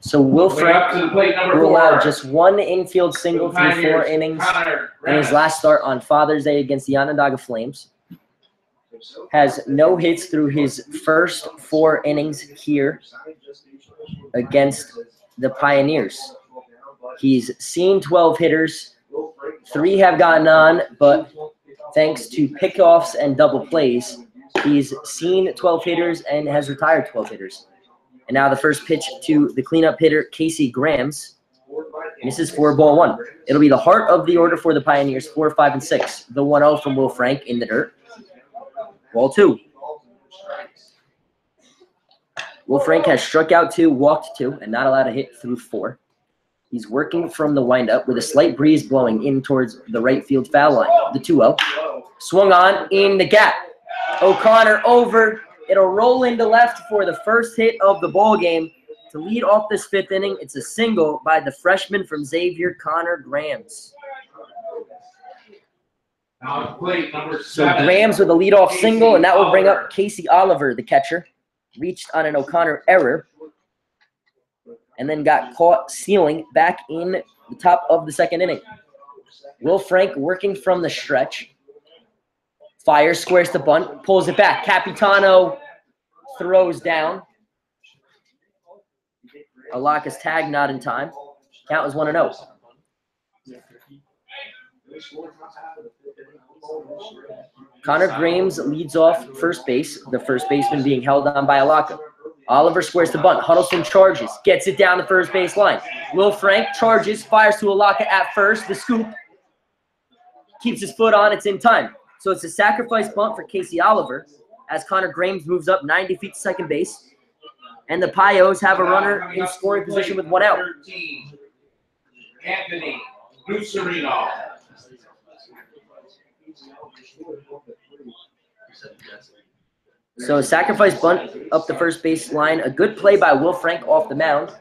So Will Way up Frank, to the plate, number who allowed 4. just one infield single through 4 Pioneers, innings Connor in his Remis. last start on Father's Day against the Onondaga Flames, has no hits through his first 4 innings here against the Pioneers. He's seen 12 hitters. 3 have gotten on, but thanks to pickoffs and double plays, he's seen 12 hitters and has retired 12 hitters. And now the first pitch to the cleanup hitter, Casey Grams. Misses for ball 1. It'll be the heart of the order for the Pioneers, 4, 5, and 6. The 1-0 from Will Frank in the dirt. Ball 2. Will Frank has struck out 2, walked 2, and not allowed a hit through 4. He's working from the windup with a slight breeze blowing in towards the right field foul line. The 2-0. Swung on in the gap. O'Connor over. It'll roll into left for the first hit of the ball game. To lead off this 5th inning, it's a single by the freshman from Xavier, Connor Grams. Now at plate, number So 7. Grams with a leadoff single, and that will bring up Casey Oliver, the catcher. Reached on an O'Connor error, and then got caught stealing back in the top of the 2nd inning. Will Frank working from the stretch. Fires, squares the bunt, pulls it back. Capitano throws down. Alaka's tag not in time. Count is 1-0. Connor Grams leads off first base, the first baseman being held on by Alaka. Oliver squares the bunt. Huddleston charges, gets it down the first base line. Will Frank charges, fires to Alaka at first. The scoop keeps his foot on. It's in time. So it's a sacrifice bunt for Casey Oliver as Connor Grams moves up 90 feet to second base. And the Pios have a runner in scoring position with 1 out. 13. Anthony Lucerino. So a sacrifice bunt up the first base line. A good play by Will Frank off the mound.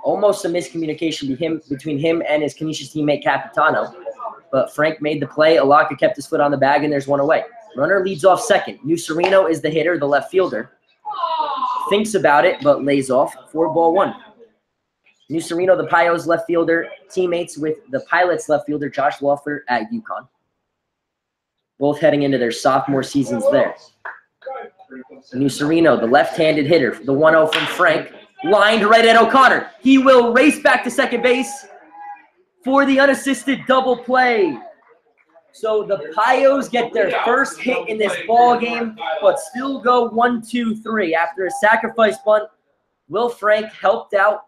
Almost a miscommunication between him and his Canisius teammate Capitano. But Frank made the play. Alaka kept his foot on the bag, and there's 1 away. Runner leads off second. Nucerino is the hitter, the left fielder. Thinks about it, but lays off for ball 1. Nucerino, the Pios left fielder, teammates with the Pilots left fielder, Josh Loeffler at UConn. Both heading into their sophomore seasons there. Nucerino, the left-handed hitter, the 1-0 from Frank, lined right at O'Connor. He will race back to second base for the unassisted double play. So the Pios get their first hit in this ball game, but still go 1-2-3 after a sacrifice bunt. Will Frank helped out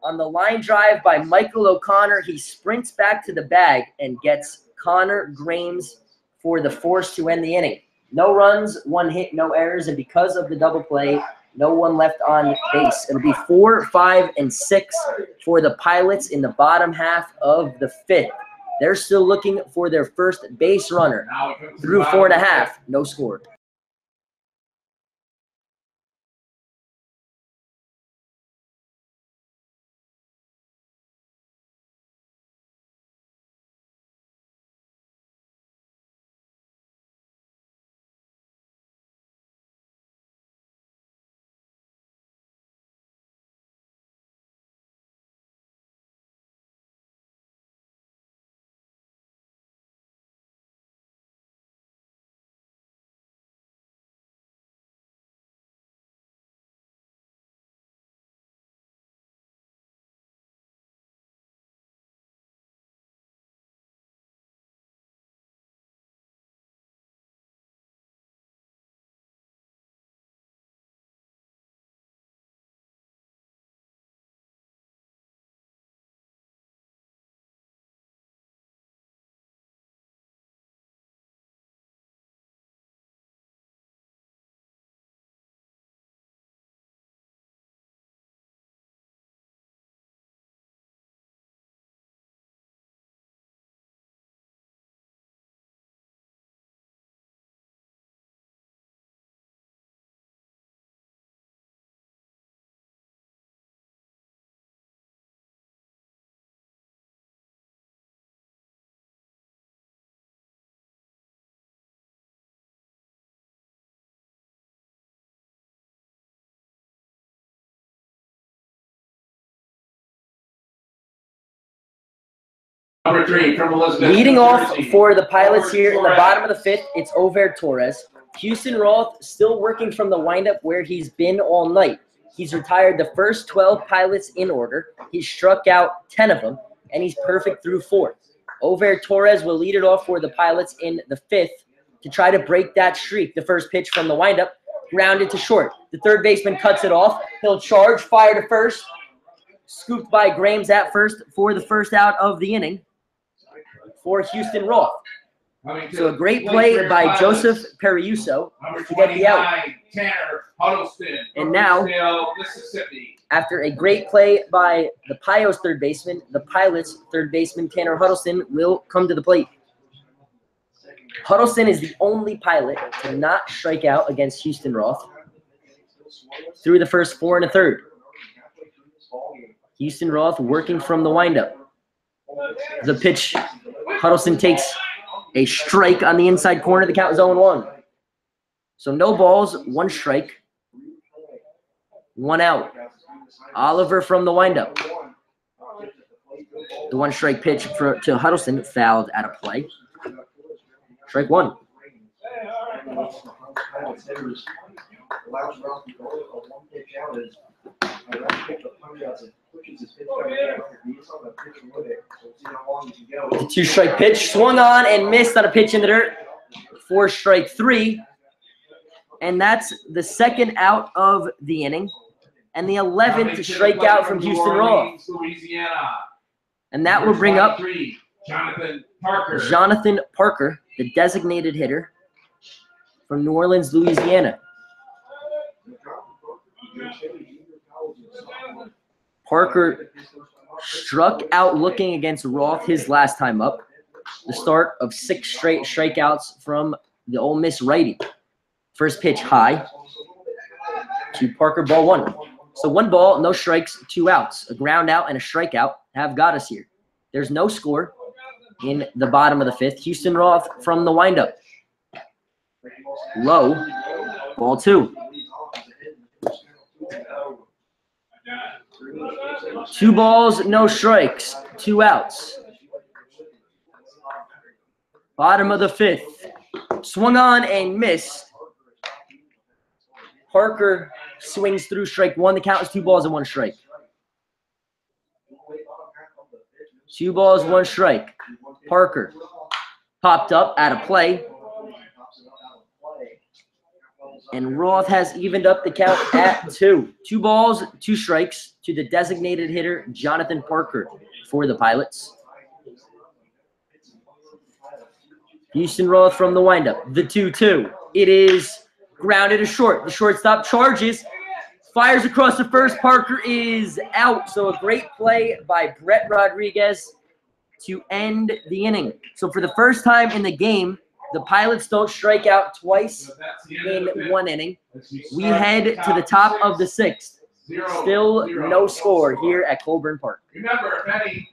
on the line drive by Michael O'Connor. He sprints back to the bag and gets Connor Grams for the force to end the inning. No runs, 1 hit, no errors, and because of the double play, no one left on base. It'll be 4, 5, and 6 for the Pilots in the bottom half of the 5th. They're still looking for their first base runner. Through 4.5, no score. Number 3 from Elizabeth. Leading New off Jersey. for the Pilots here in the bottom of the 5th, it's Over Torres. Houston Roth still working from the windup where he's been all night. He's retired the first 12 Pilots in order. He's struck out 10 of them, and he's perfect through 4. Over Torres will lead it off for the Pilots in the 5th to try to break that streak. The first pitch from the windup, grounded to short. The third baseman cuts it off. He'll charge, fire to first. Scooped by Grames at first for the first out of the inning for Houston Roth. So a great play by Joseph Periuso to get the out. Tanner Huddleston. And now, Mississippi. after a great play by the Pios third baseman, the Pilots third baseman Tanner Huddleston will come to the plate. Huddleston is the only Pilot to not strike out against Houston Roth through the first 4 1/3. Houston Roth working from the windup. The pitch, Huddleston takes a strike on the inside corner. The count is 0-1. So no balls, 1 strike, 1 out. Oliver from the windup. The 1 strike pitch to Huddleston fouled out of play. Strike 1. The 2 strike pitch swung on and missed on a pitch in the dirt. 4 strike 3. And that's the second out of the inning. And the 11th strikeout from Houston Roth. And that will bring up Jonathan Parker, the designated hitter from New Orleans, Louisiana. Parker struck out looking against Roth his last time up. The start of 6 straight strikeouts from the Ole Miss righty. First pitch high to Parker, ball 1. So 1 ball, no strikes, 2 outs. A ground out and a strikeout have got us here. There's no score in the bottom of the 5th. Houston Roth from the windup. Low, ball 2. 2 balls, no strikes, 2 outs. Bottom of the 5th. Swung on and missed. Parker swings through strike 1. The count is 2 balls and 1 strike. 2 balls, 1 strike. Parker popped up out of play. And Roth has evened up the count at 2. 2 balls, 2 strikes to the designated hitter, Jonathan Parker, for the Pilots. Houston Roth from the windup. The 2-2. It is grounded to short. The shortstop charges, fires across the first. Parker is out. So a great play by Brett Rodriguez to end the inning. So for the first time in the game, the Pilots don't strike out twice in 1 inning. We head to the top of the 6th. Still no score here at Colburn Park. Remember, if any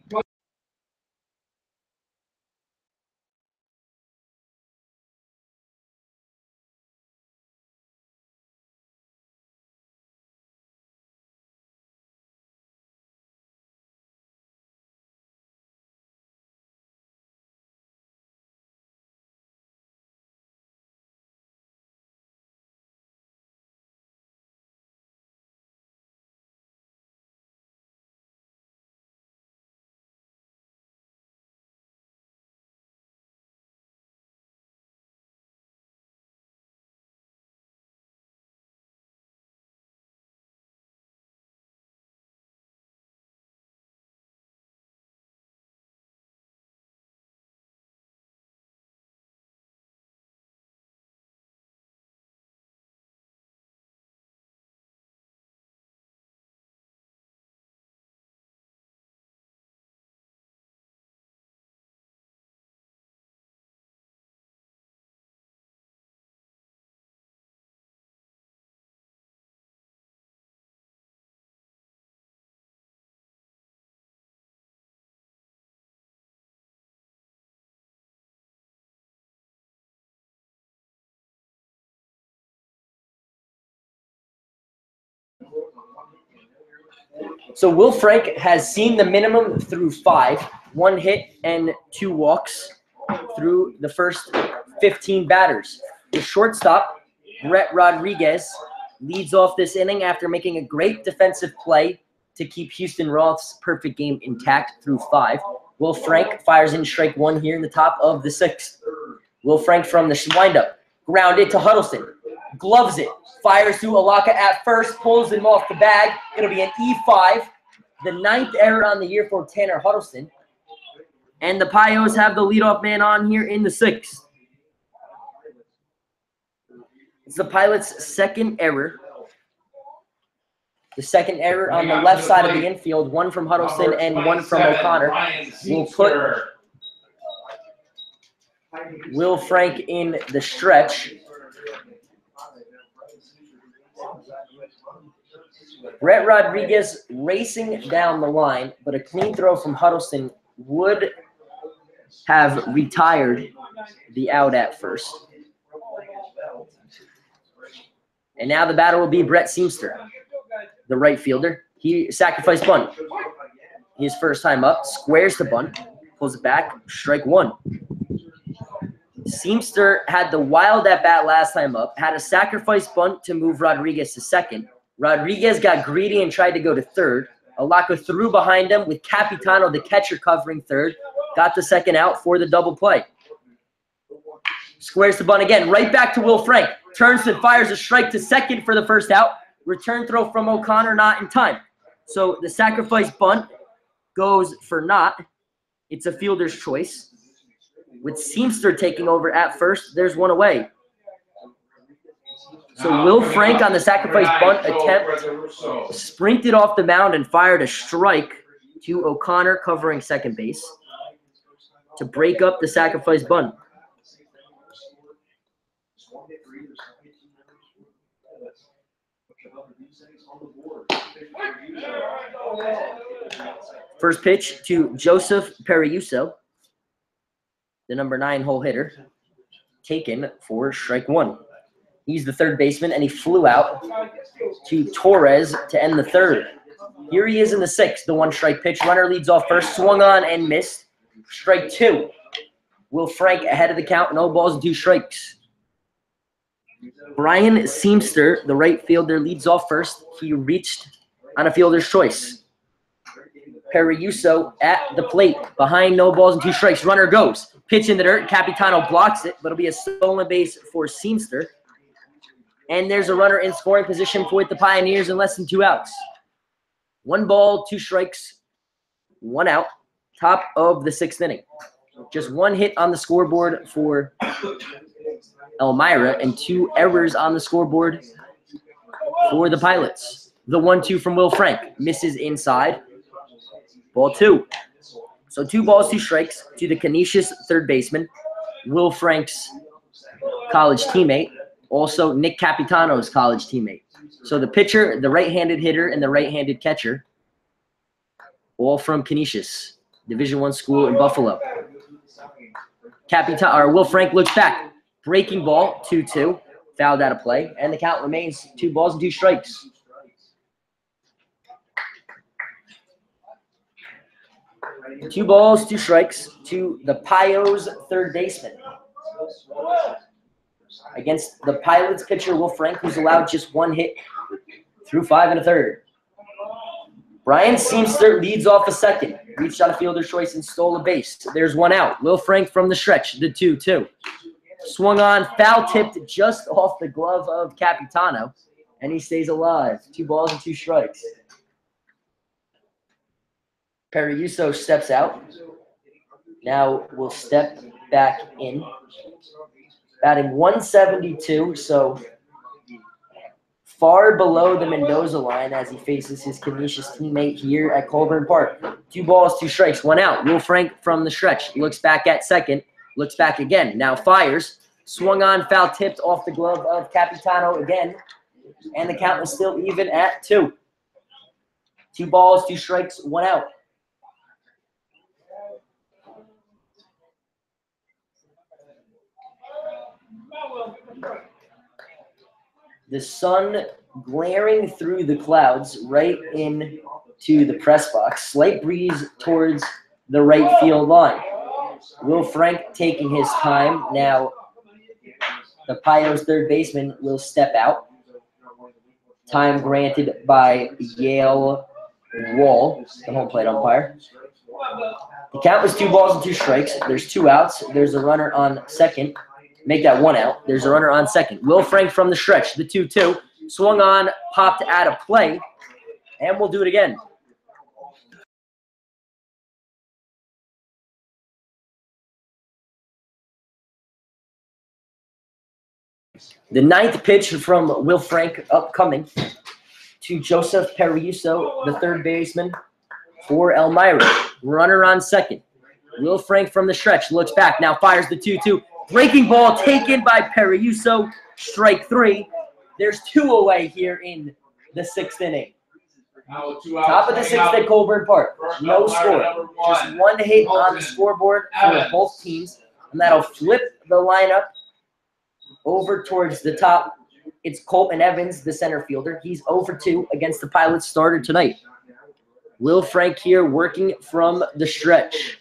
So Will Frank has seen the minimum through 5. 1 hit and 2 walks through the first 15 batters. The shortstop, Brett Rodriguez, leads off this inning after making a great defensive play to keep Houston Roth's perfect game intact through 5. Will Frank fires in strike 1 here in the top of the 6th. Will Frank from the windup, grounded to Huddleston, gloves it, fires to Alaka at first, pulls him off the bag. It'll be an E5, the 9th error on the year for Tanner Huddleston. And the Pios have the leadoff man on here in the 6th. It's the Pilots' 2nd error. The 2nd error on the left side of the infield, 1 from Huddleston and 1 from O'Connor. Will put Will Frank in the stretch. Brett Rodriguez racing down the line, but a clean throw from Huddleston would have retired the out at first. And now the batter will be Brett Seamster, the right fielder. He sacrificed bunt. His first time up, squares the bunt, pulls it back, strike 1. Seamster had the wild at bat last time up, had a sacrifice bunt to move Rodriguez to 2nd. Rodriguez got greedy and tried to go to 3rd. Alaka threw behind him with Capitano, the catcher, covering 3rd. Got the 2nd out for the double play. Squares the bunt again, right back to Will Frank. Turns and fires a strike to 2nd for the first out. Return throw from O'Connor, not in time. So the sacrifice bunt goes for naught. It's a fielder's choice. With Seamster taking over at first, there's 1 away. So Will Frank on the sacrifice bunt attempt sprinted off the mound and fired a strike to O'Connor covering 2nd base to break up the sacrifice bunt. First pitch to Joseph Periuso, the number 9 hole hitter, taken for strike 1. He's the 3rd baseman, and he flew out to Torres to end the 3rd. Here he is in the 6th, the 1-strike pitch. Runner leads off first, swung on and missed. Strike 2. Will Frank ahead of the count, no balls and 2 strikes. Brian Seamster, the right fielder, leads off first. He reached on a fielder's choice. Periuso at the plate, behind, no balls and 2 strikes. Runner goes. Pitch in the dirt. Capitano blocks it, but it'll be a stolen base for Seamster. And there's a runner in scoring position with the Pioneers in less than 2 outs. 1 ball, 2 strikes, 1 out. Top of the 6th inning. Just 1 hit on the scoreboard for Elmira and 2 errors on the scoreboard for the Pilots. The 1-2 from Will Frank misses inside. Ball 2. So 2 balls, 2 strikes to the Canisius 3rd baseman, Will Frank's college teammate, also Nick Capitano's college teammate. So the pitcher, the right-handed hitter, and the right-handed catcher, all from Canisius, Division I school in Buffalo. Will Frank looks back. Breaking ball, 2-2, fouled out of play, and the count remains 2 balls and 2 strikes. Two balls, 2 strikes to the Pios 3rd baseman. Against the Pilots pitcher, Will Frank, who's allowed just 1 hit through 5 1/3. Brian Seamster leads off a 2nd. Reached on a fielder's choice and stole a base. There's 1 out. Will Frank from the stretch, the 2-2. Swung on, foul tipped just off the glove of Capitano, and he stays alive. 2 balls and 2 strikes. Periuso steps out. Now will step back in. Batting 172, so far below the Mendoza line as he faces his Canisius teammate here at Colburn Park. 2 balls, 2 strikes, 1 out. Will Frank from the stretch. Looks back at 2nd. Looks back again. Now fires. Swung on, foul tipped off the glove of Capitano again. And the count is still even at 2. 2 balls, 2 strikes, 1 out. The sun glaring through the clouds right into the press box. Slight breeze towards the right field line. Will Frank taking his time. Now, the Pios third baseman will step out. Time granted by Yale Wall, the home plate umpire. The count was 2 balls and 2 strikes. There's 2 outs. There's a runner on second. Make that 1 out. There's a runner on second. Will Frank from the stretch, the 2-2. Swung on, popped out of play, and we'll do it again. The 9th pitch from Will Frank upcoming to Joseph Peruso, the third baseman for Elmira. Runner on second. Will Frank from the stretch looks back, now fires the 2-2. Breaking ball taken by Peruso, strike 3. There's 2 away here in the 6th inning. Top of the 6th at Colburn Park. No score. Just 1 hit on the scoreboard for both teams, and that'll flip the lineup over towards the top. It's Colton Evans, the center fielder. He's 0 for 2 against the Pilots starter tonight. Will Frank here working from the stretch.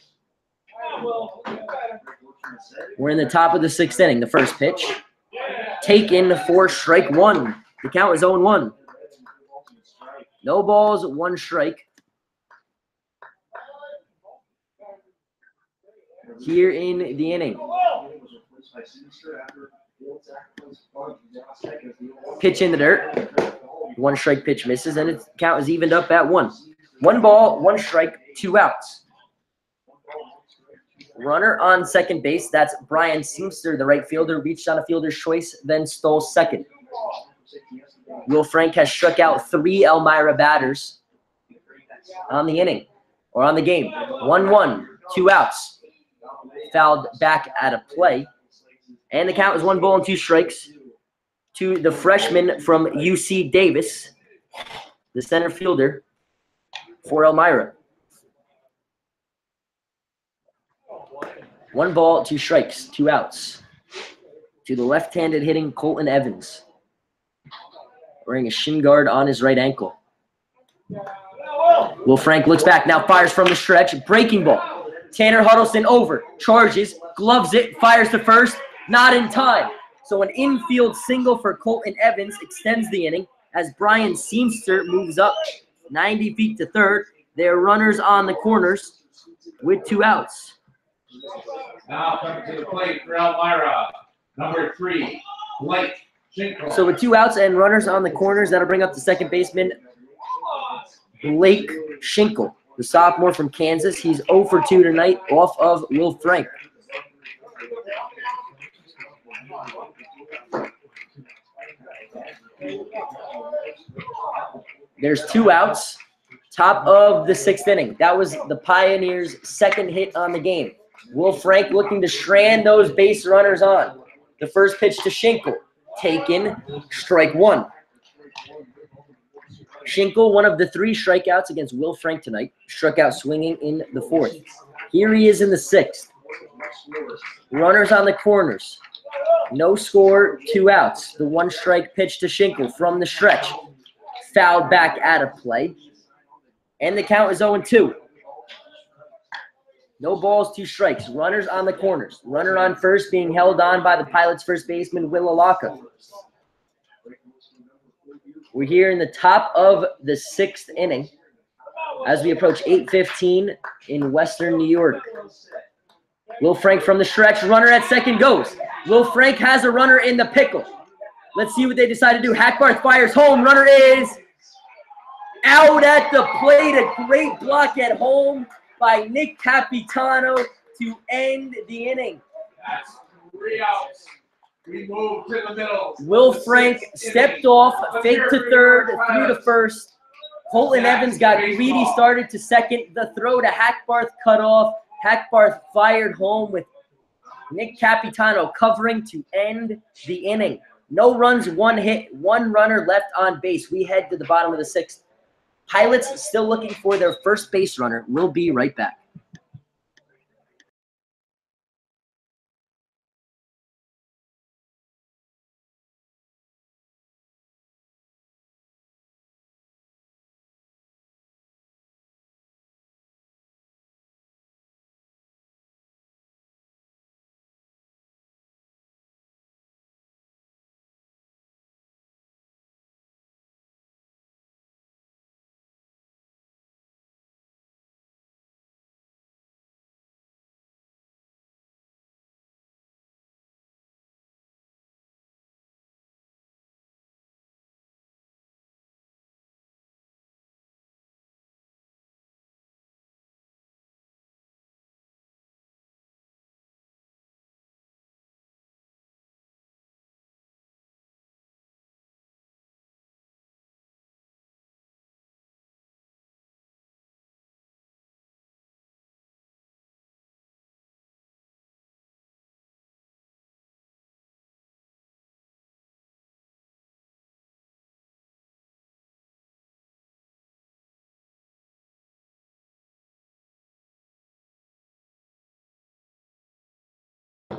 We're in the top of the 6th inning. The first pitch taken for strike 1. The count is 0-1. No balls, 1 strike. Here in the inning. Pitch in the dirt. 1 strike pitch misses, and its count is evened up at 1. 1 ball, 1 strike, 2 outs. Runner on second base. That's Brian Seamster, the right fielder, reached on a fielder's choice, then stole second. Will Frank has struck out 3 Elmira batters on the inning, or on the game. 1-1, 2 outs. Fouled back out of play. And the count is 1 ball and 2 strikes to the freshman from UC Davis, the center fielder for Elmira. 1 ball, 2 strikes, 2 outs to the left-handed hitting Colton Evans, wearing a shin guard on his right ankle. Will Frank looks back, now fires from the stretch. Breaking ball. Tanner Huddleston over, charges, gloves it, fires to first, not in time. So an infield single for Colton Evans extends the inning as Brian Seamster moves up 90 feet to third. There are runners on the corners with 2 outs. Now coming to the plate for Elmira, number 3, Blake Schinkel. So with 2 outs and runners on the corners, that'll bring up the second baseman, Blake Schinkel, the sophomore from Kansas. He's 0 for 2 tonight off of Will Frank. There's 2 outs. Top of the 6th inning. That was the Pioneers' 2nd hit on the game. Will Frank looking to strand those base runners on. The first pitch to Schinkel. Taken, strike 1. Schinkel, one of the 3 strikeouts against Will Frank tonight, struck out swinging in the 4th. Here he is in the 6th. Runners on the corners. No score, 2 outs. The 1 strike pitch to Schinkel from the stretch. Fouled back out of play. And the count is 0-2. No balls, 2 strikes. Runners on the corners. Runner on first being held on by the Pilots' first baseman, Will Alaka. We're here in the top of the 6th inning as we approach 8:15 in Western New York. Will Frank from the stretch. Runner at second goes. Will Frank has a runner in the pickle. Let's see what they decide to do. Hackbarth fires home. Runner is out at the plate. A great block at home by Nick Capitano to end the inning. That's 3 outs. We move to the middle. Will Frank stepped off, faked to third, threw to first. Colton Evans got greedy, started to second. The throw to Hackbarth cut off. Hackbarth fired home with Nick Capitano covering to end the inning. No runs, 1 hit, 1 runner left on base. We head to the bottom of the 6th. Pilots still looking for their first base runner. We'll be right back.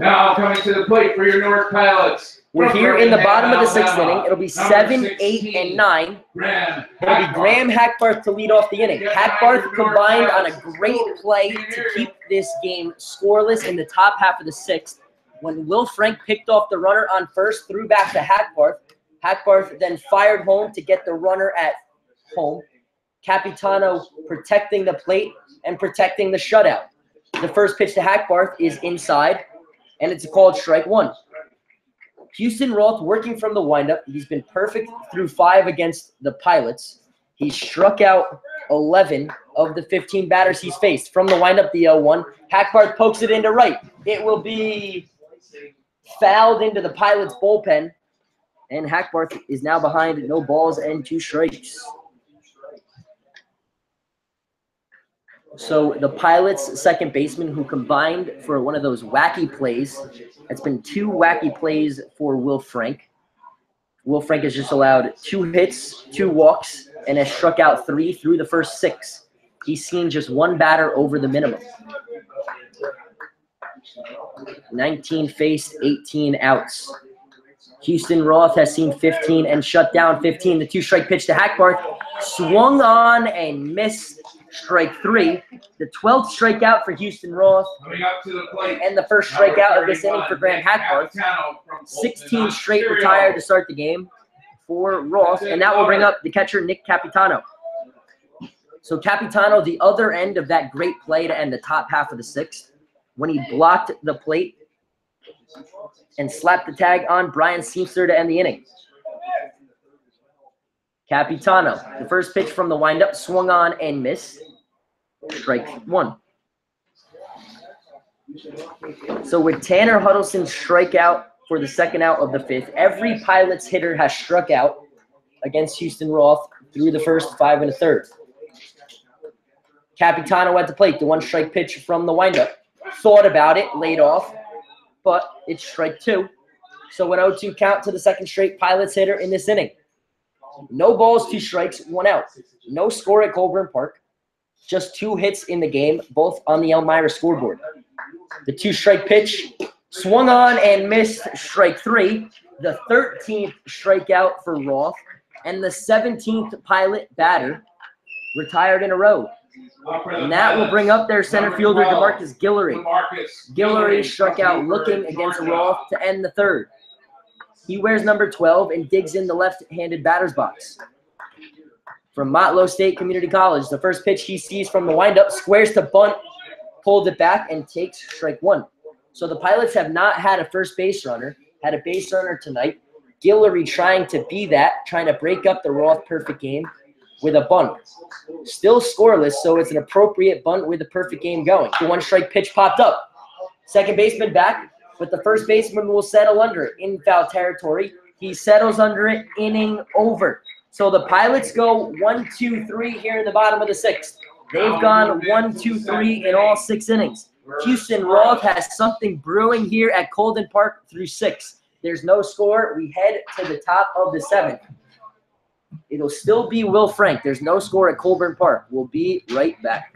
Now coming to the plate for your Newark Pilots. We're here in the bottom of the sixth Alabama, inning. It'll be number 7, 8, 16, and 9. Graham It'll be Hackbarth. Graham Hackbarth to lead off the inning. Hackbarth combined on a great play to keep this game scoreless in the top half of the sixth. When Will Frank picked off the runner on first, threw back to Hackbarth. Hackbarth then fired home to get the runner at home. Capitano protecting the plate and protecting the shutout. The first pitch to Hackbarth is inside, and it's called strike one. Houston Roth working from the windup. He's been perfect through 5 against the Pilots. He struck out 11 of the 15 batters he's faced. From the windup, the 0-1. Hackbarth pokes it into right. It will be fouled into the Pilots' bullpen, and Hackbarth is now behind no balls and 2 strikes. So the Pilots' second baseman, who combined for one of those wacky plays, it's been 2 wacky plays for Will Frank. Will Frank has just allowed 2 hits, 2 walks, and has struck out 3 through the first 6. He's seen just 1 batter over the minimum. 19 faced, 18 outs. Houston Roth has seen 15 and shut down 15. The 2-strike pitch to Hackbarth swung on and missed. Strike 3. The 12th strikeout for Houston Roth. Coming up to the plate. And the first strikeout of this inning for Graham Hackbarth. 16 straight retired to start the game for Roth. And that will bring up the catcher, Nick Capitano. So Capitano, the other end of that great play to end the top half of the sixth, when he blocked the plate and slapped the tag on Brian Seamster to end the inning. Capitano, the first pitch from the windup, swung on and missed. Strike 1. So with Tanner Huddleston's strikeout for the second out of the 5th, every Pilots hitter has struck out against Houston Roth through the first 5 1/3. Capitano at the plate, the 1-strike pitch from the windup. Thought about it, laid off, but it's strike 2. So an 0-2 count to the second straight Pilots hitter in this inning. No balls, 2 strikes, 1 out. No score at Colburn Park. Just 2 hits in the game, both on the Elmira scoreboard. The 2-strike pitch swung on and missed. Strike 3. The 13th strikeout for Roth. And the 17th Pilot batter retired in a row. And that will bring up their center fielder, DeMarcus Guillory. Guillory struck out looking against Roth to end the 3rd. He wears number 12 and digs in the left-handed batter's box. From Motlow State Community College, the first pitch he sees from the windup, squares to bunt, pulled it back, and takes strike 1. So the Pilots have not had a first base runner, had a base runner tonight. Guillory trying to be that, trying to break up the Roth perfect game with a bunt. Still scoreless, so it's an appropriate bunt with a perfect game going. The 1-strike pitch popped up. Second baseman back, but the first baseman will settle under it in foul territory. He settles under it, inning over. So the Pilots go 1, 2, 3 here in the bottom of the 6th. They've gone 1, 2, 3 in all 6 innings. Houston Roth has something brewing here at Colburn Park through 6. There's no score. We head to the top of the 7th. It'll still be Will Frank. There's no score at Colburn Park. We'll be right back.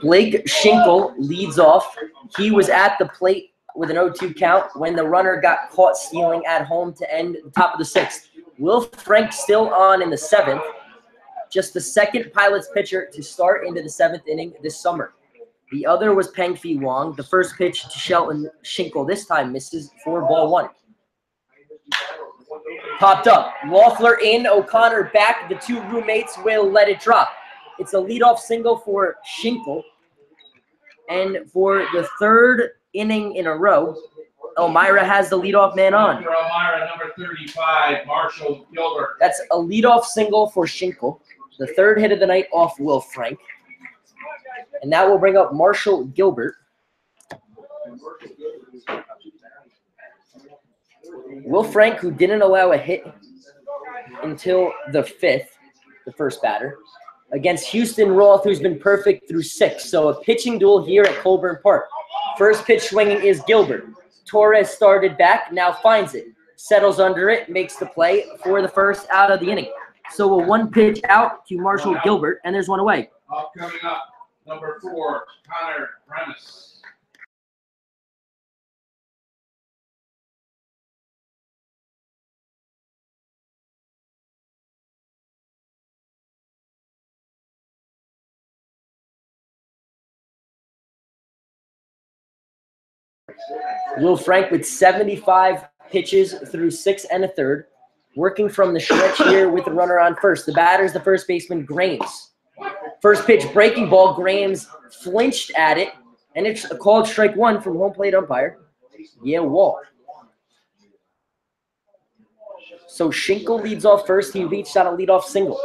Blake Schinkel leads off. He was at the plate with an 0-2 count when the runner got caught stealing at home to end the top of the 6th. Will Frank still on in the 7th. Just the second Pilots pitcher to start into the 7th inning this summer. The other was Peng-Fi Wong. The first pitch to Shelton Schinkel this time misses for ball 1. Popped up. Loeffler in, O'Connor back. The two roommates will let it drop. It's a leadoff single for Schinkel. And for the 3rd inning in a row, Elmira has the leadoff man on. For Elmira, number 35, Marshall Gilbert. That's a leadoff single for Schinkel. The 3rd hit of the night off Will Frank. And that will bring up Marshall Gilbert. Will Frank, who didn't allow a hit until the 5th, the first batter, against Houston Roth, who's been perfect through 6. So a pitching duel here at Colburn Park. First pitch swinging is Gilbert. Torres started back, now finds it. Settles under it, makes the play for the first out of the inning. So a 1-pitch out to Marshall Gilbert, and there's one away. Coming up, number 4, Connor Remus. Will Frank with 75 pitches through 6 1/3. Working from the stretch here with the runner on first. The batter's the first baseman, Grames. First pitch, breaking ball. Grames flinched at it, and it's a called strike 1 from home plate umpire Yale Wall. So Schinkel leads off first. He reached on a leadoff single.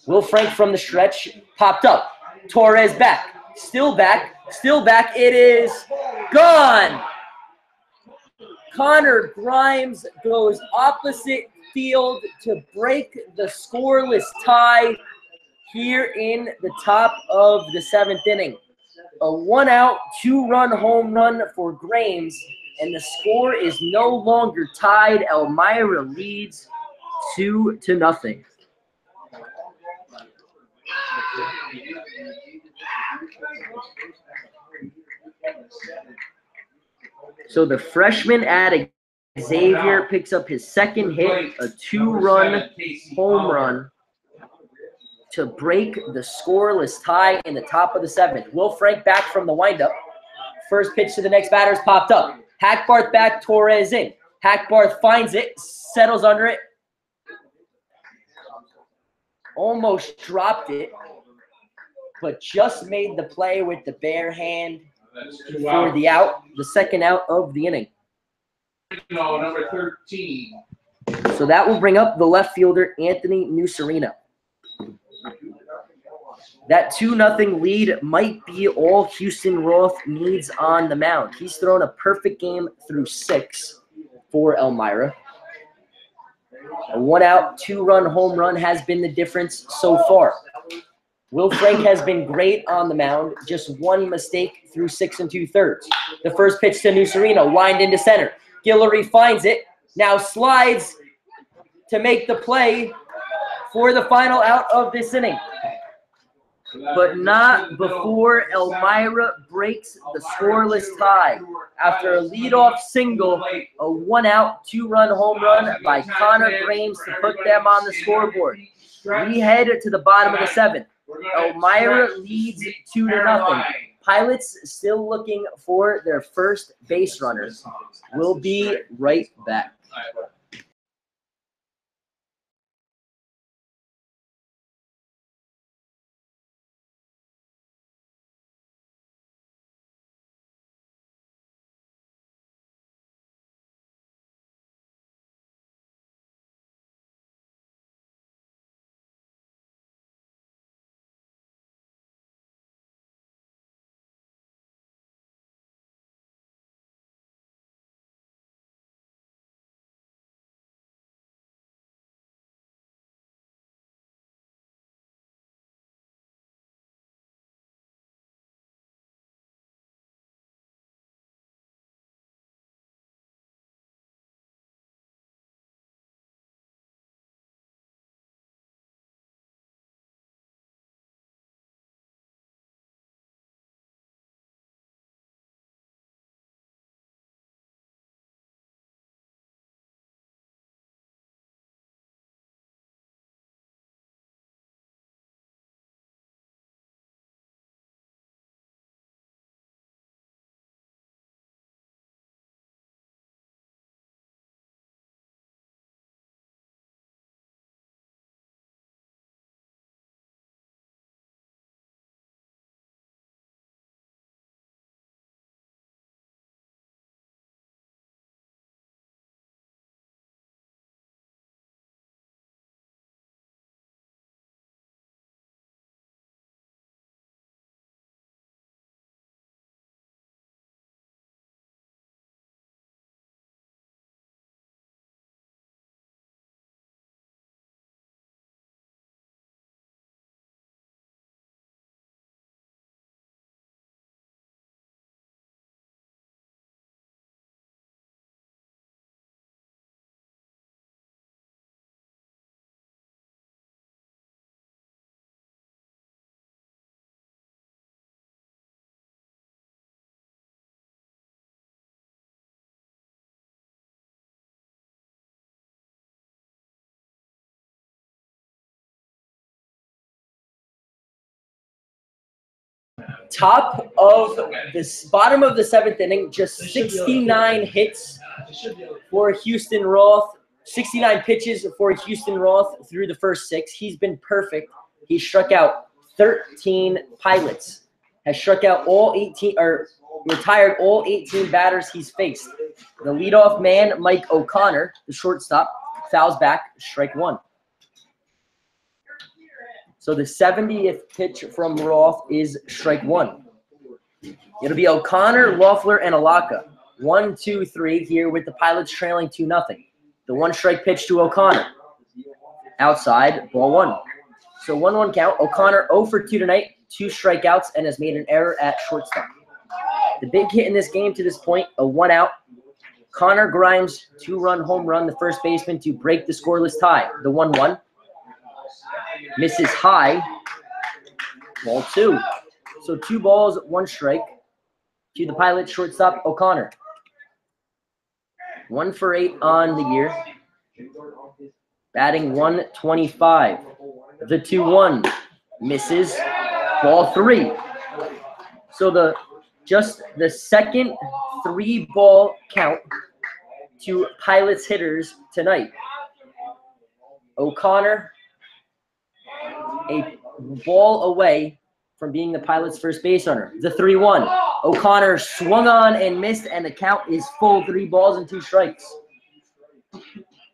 Will Frank from the stretch, popped up. Torres back. Still back. Still back. It is gone. Connor Grimes goes opposite field to break the scoreless tie here in the top of the 7th inning. A 1-out, 2-run home run for Grimes, and the score is no longer tied. Elmira leads 2-0. So the freshman at Xavier picks up his 2nd hit, a 2-run home run to break the scoreless tie in the top of the 7th. Will Frank back from the windup. First pitch to the next batter's popped up. Hackbarth back, Torres in. Hackbarth finds it, settles under it. Almost dropped it, but just made the play with the bare hand for the out, the 2nd out of the inning. Number 13. So that will bring up the left fielder, Anthony Nucerino. That 2-0 lead might be all Houston Roth needs on the mound. He's thrown a perfect game through 6 for Elmira. A 1-out, 2-run home run has been the difference so far. Will Frank has been great on the mound, just 1 mistake through 6 2/3. The first pitch to Nucerino, lined into center. Guillory finds it, now slides to make the play for the final out of this inning. But not before Elmira breaks the scoreless tie. After a leadoff single, a 1-out, 2-run home run by Connor Grames to put them on the scoreboard. We head to the bottom of the 7th. Elmira leads 2-0. Pilots still looking for their first base runners. We'll be right back. Top of this bottom of the 7th inning, just 69 hits for Houston Roth. 69 pitches for Houston Roth through the first 6. He's been perfect. He struck out 13 Pilots. Has struck out all 18 or retired all 18 batters he's faced. The leadoff man, Mike O'Connor, the shortstop, fouls back, strike 1. So the 70th pitch from Roth is strike 1. It'll be O'Connor, Loeffler, and Alaka. 1, 2, 3 here with the Pilots trailing 2-0. The 1-strike pitch to O'Connor. Outside, ball 1. So 1-1 count. O'Connor 0 for 2 tonight, 2 strikeouts, and has made an error at shortstop. The big hit in this game to this point, a 1-out. Connor Grimes' 2-run home run, the first baseman, to break the scoreless tie. The 1-1. Misses high. Ball 2. So 2 balls, 1 strike to the Pilot shortstop, O'Connor. 1 for 8 on the year. Batting 125. The 2-1 misses. Ball 3. So just the second 3-ball count to Pilots hitters tonight. O'Connor, a ball away from being the Pilots' first base runner. The 3-1. O'Connor swung on and missed, and the count is full, 3 balls and 2 strikes.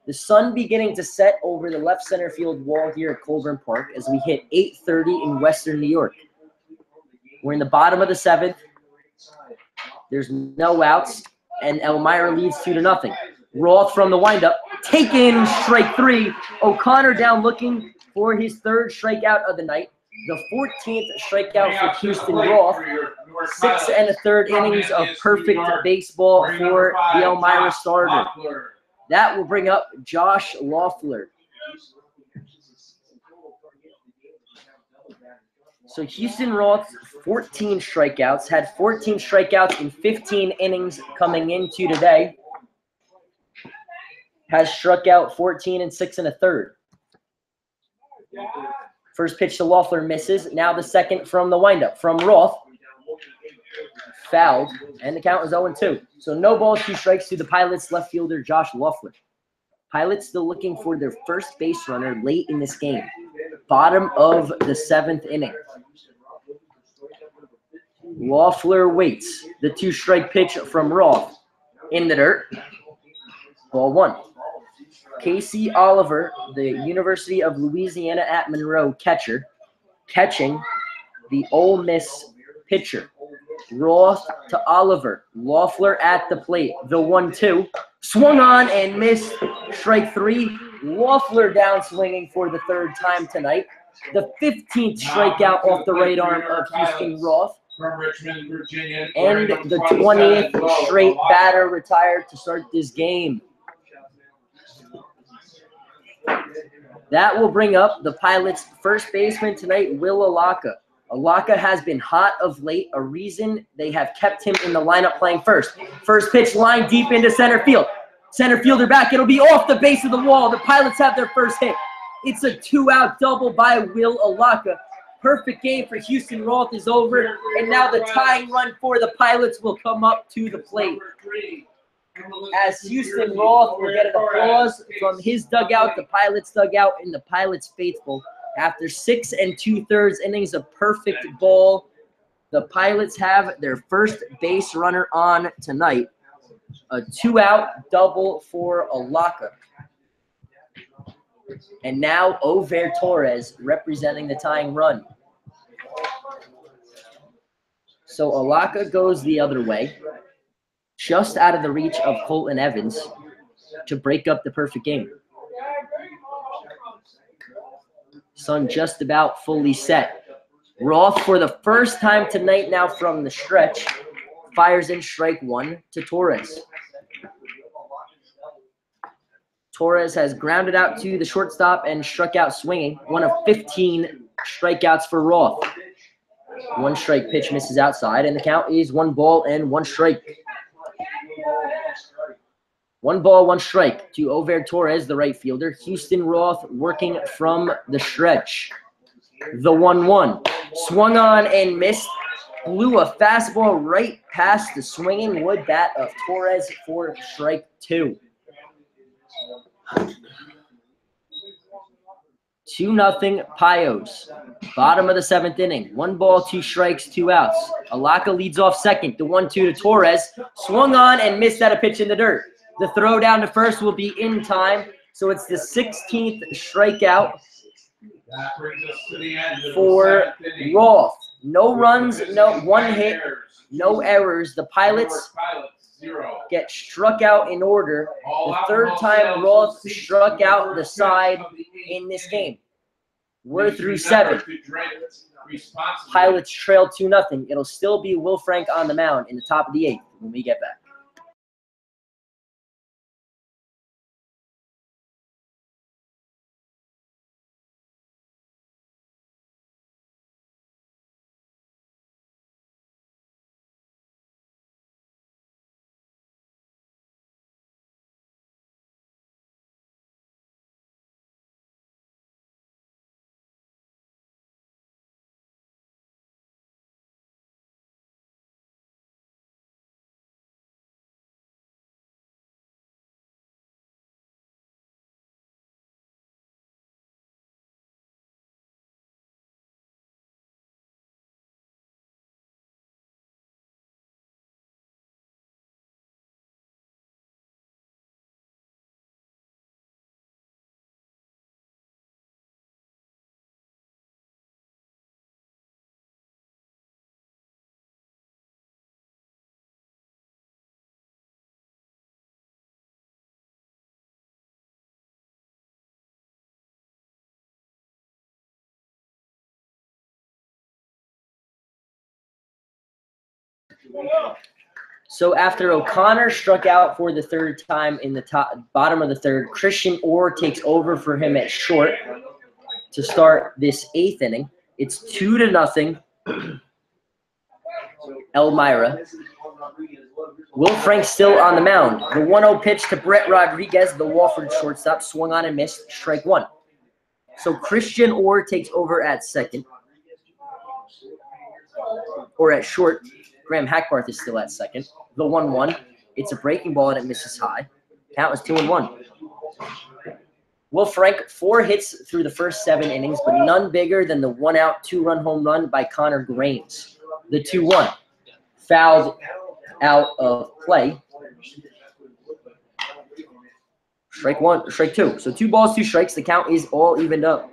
The sun beginning to set over the left center field wall here at Colburn Park as we hit 8:30 in western New York. We're in the bottom of the 7th. There's no outs, and Elmira leads 2-0. Roth from the windup, taken, strike 3. O'Connor down looking for his 3rd strikeout of the night. The 14th strikeout for Houston Roth. 6 1/3 innings of perfect baseball for the Elmira starter. That will bring up Josh Loeffler. So Houston Roth's 14 strikeouts, had 14 strikeouts in 15 innings coming into today. Has struck out 14 in 6 1/3. First pitch to Loeffler misses. Now the second from the windup from Roth. Fouled, and the count is 0-2. So no balls, 2 strikes to the Pilots left fielder Josh Loeffler. Pilots still looking for their first base runner late in this game. Bottom of the 7th inning. Loeffler waits. The 2-strike pitch from Roth. In the dirt. Ball 1. Casey Oliver, the University of Louisiana at Monroe catcher, catching the Ole Miss pitcher. Roth to Oliver. Loeffler at the plate. The 1-2. Swung on and missed. Strike 3. Loeffler down swinging for the 3rd time tonight. The 15th strikeout off the right arm of Houston Roth. From Richmond, Virginia. And the 20th straight batter retired to start this game. That will bring up the Pilots' first baseman tonight, Will Alaka. Alaka has been hot of late, a reason they have kept him in the lineup playing first. First pitch line deep into center field. Center fielder back. It'll be off the base of the wall. The Pilots have their first hit. It's a 2-out double by Will Alaka. Perfect game for Houston Roth is over, and now the tying run for the Pilots will come up to the plate. As Houston Roth will get an applause from his dugout, the Pilots dugout, and the Pilots faithful. After 6 2/3 innings of perfect ball, the Pilots have their first base runner on tonight. A 2-out double for Alaka. And now Over Torres representing the tying run. So Alaka goes the other way, just out of the reach of Colton Evans to break up the perfect game. Sun just about fully set. Roth for the first time tonight now from the stretch fires in strike 1 to Torres. Torres has grounded out to the shortstop and struck out swinging. One of 15 strikeouts for Roth. 1-strike pitch misses outside, and the count is 1 ball and 1 strike. 1 ball, 1 strike to Over Torres, the right fielder. Houston Roth working from the stretch. The 1-1. Swung on and missed. blew a fastball right past the swinging wood bat of Torres for strike 2. 2-0 Pios. Bottom of the 7th inning. 1 ball, 2 strikes, 2 outs. Alaka leads off second. The 1-2 to Torres. Swung on and missed at a pitch in the dirt. The throw down to first will be in time. So it's the 16th strikeout That brings us to the end of for the 7th inning. Roth. No runs, no 1 hit, no errors. The Pilots Pilots 0. get struck out in order. The 3rd time Roth struck out the side in this game. We're through 7. Pilots trail 2-0. It'll still be Will Frank on the mound in the top of the 8th when we get back. So after O'Connor struck out for the 3rd time in the bottom of the 3rd, Christian Orr takes over for him at short to start this 8th inning. It's 2-0 Elmira. Will Frank still on the mound. The 1-0 pitch to Brett Rodriguez, the Walford shortstop, swung on and missed, strike 1. So Christian Orr takes over at second. Or at short. Graham Hackbarth is still at second. The 1-1. It's a breaking ball and it misses high. Count is 2-1. Will Frank, 4 hits through the first 7 innings, but none bigger than the 1-out, 2-run home run by Connor Grames. The 2-1. Fouled out of play. Strike 1, strike 2. So 2 balls, 2 strikes. The count is all evened up.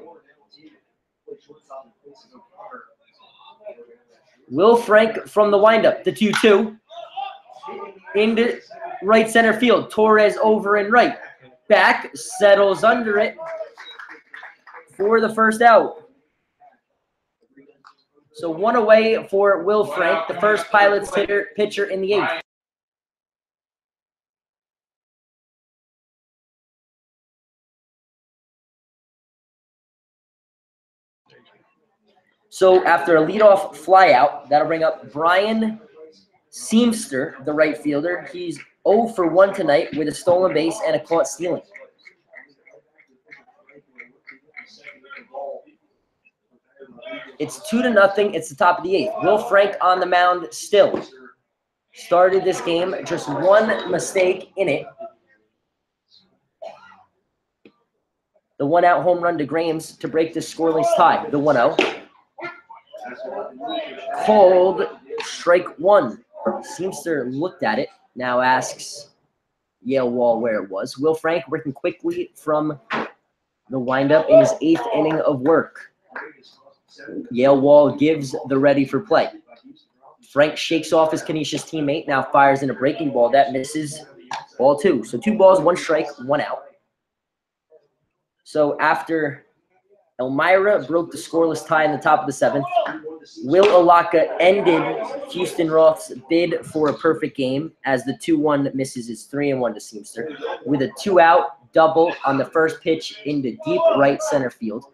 Will Frank from the windup, the 2-2. Into right center field. Torres over and right. Back, settles under it for the first out. So 1 away for Will Frank, the first Pilots pitcher in the 8th. So after a leadoff flyout, that'll bring up Brian Seamster, the right fielder. He's 0 for 1 tonight with a stolen base and a caught stealing. It's 2-0. It's the top of the 8th. Will Frank on the mound still. Started this game, just 1 mistake in it. The 1-out home run to Grames to break the scoreless tie. The 1-0. Called strike 1. Seamster looked at it. Now asks Yale Wall where it was. Will Frank working quickly from the windup in his 8th inning of work. Yale Wall gives the ready for play. Frank shakes off his Canisius teammate. Now fires in a breaking ball that misses. Ball 2. So 2 balls, 1 strike, 1 out. So after Elmira broke the scoreless tie in the top of the 7th, Will Alaka ended Houston Roth's bid for a perfect game as the 2-1 misses his 3-1 to Seamster with a 2-out double on the first pitch into deep right center field.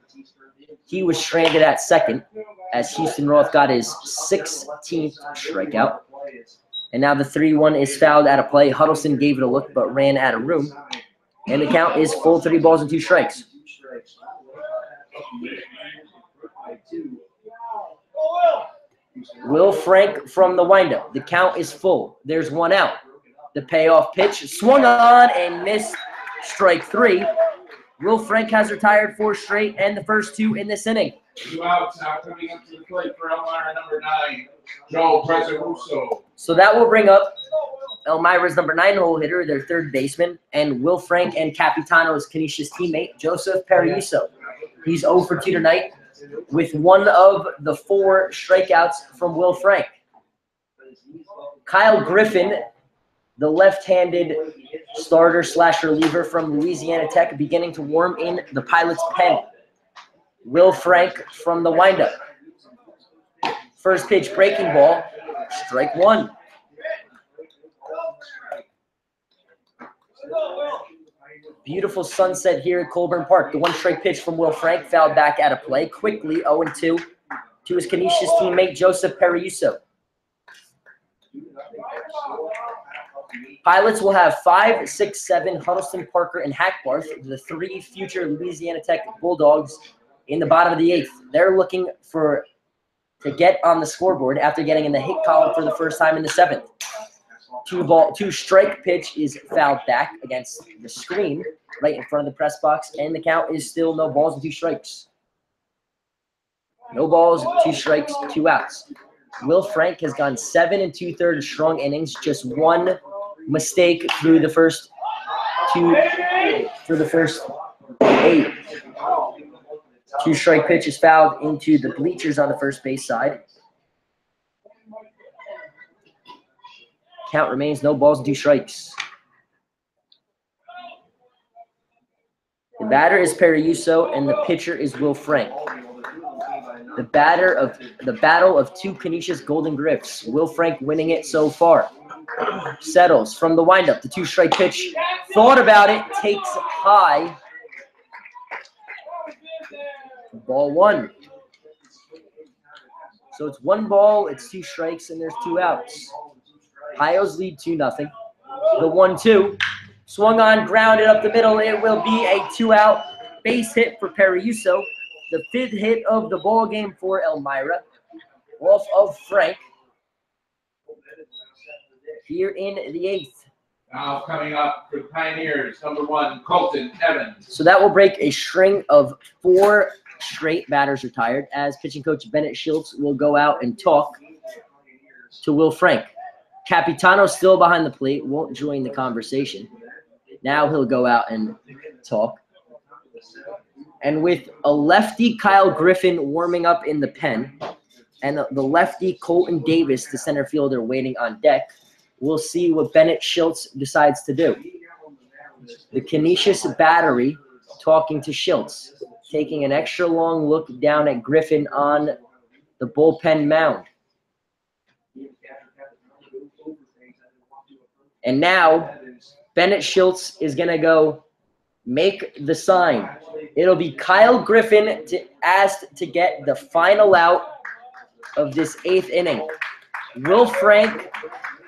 He was stranded at second as Houston Roth got his 16th strikeout. And now the 3-1 is fouled out of play. Huddleston gave it a look but ran out of room. And the count is full 3 balls and 2 strikes. Will Frank from the windup. The count is full. There's one out. The payoff pitch swung on and missed. Strike 3. Will Frank has retired 4 straight and the first 2 in this inning. 2 outs now coming up to the plate for Elmira, number 9, Joe Presaruso. So that will bring up Elmira's number 9 hole hitter, their third baseman, and Will Frank and Capitano's Canisius teammate, Joseph Periuso. He's 0 for 2 tonight with one of the 4 strikeouts from Will Frank. Kyle Griffin, the left-handed starter / reliever from Louisiana Tech, beginning to warm in the Pilots' pen. Will Frank from the windup. First pitch breaking ball, strike 1. Beautiful sunset here at Colburn Park. The 1-strike pitch from Will Frank fouled back out of play. Quickly 0-2 to his Canisius teammate Joseph Periuso. Pilots will have 5, 6, 7, Huddleston, Parker, and Hackbarth, the 3 future Louisiana Tech Bulldogs, in the bottom of the 8th. They're looking to get on the scoreboard after getting in the hit column for the first time in the 7th. 2-strike pitch is fouled back against the screen right in front of the press box, and the count is still no balls and 2 strikes. No balls, 2 strikes, 2 outs. Will Frank has gone 7 2/3 strong innings, just 1 mistake through the first 8. 2-strike pitch is fouled into the bleachers on the first base side. Count remains no balls and 2 strikes. The batter is Periuso and the pitcher is Will Frank. The battle of 2 Canisius Golden Griffs. Will Frank winning it so far. Settles from the windup. The 2-strike pitch. Thought about it. Takes high. Ball 1. So it's 1 ball, it's 2 strikes, and there's 2 outs. Pios lead 2-0. The 1-2. Swung on, grounded up the middle. It will be a 2-out base hit for Periuso. The 5th hit of the ball game for Elmira. Off of Frank. Here in the 8th. Now coming up for the Pioneers, number 1, Colton Evans. So that will break a string of 4 straight batters retired, as pitching coach Bennett Schultz will go out and talk to Will Frank. Capitano still behind the plate, won't join the conversation. Now he'll go out and talk. And with a lefty Kyle Griffin warming up in the pen and the lefty Colton Davis, the center fielder, waiting on deck, we'll see what Bennett Schultz decides to do. The Canisius battery talking to Schultz, taking an extra long look down at Griffin on the bullpen mound. And now Bennett Schultz is going to go make the sign. It'll be Kyle Griffin asked to get the final out of this 8th inning. Will Frank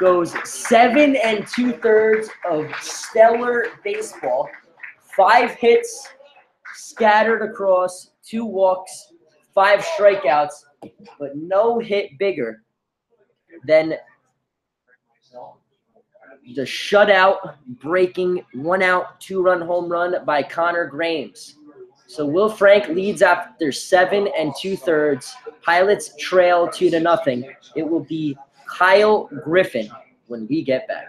goes 7 2/3 of stellar baseball. 5 hits scattered across, 2 walks, 5 strikeouts, but no hit bigger than the shutout breaking 1-out 2-run home run by Connor Grames. So Will Frank leads after 7 2/3. Pilots trail 2-0. It will be Kyle Griffin when we get back.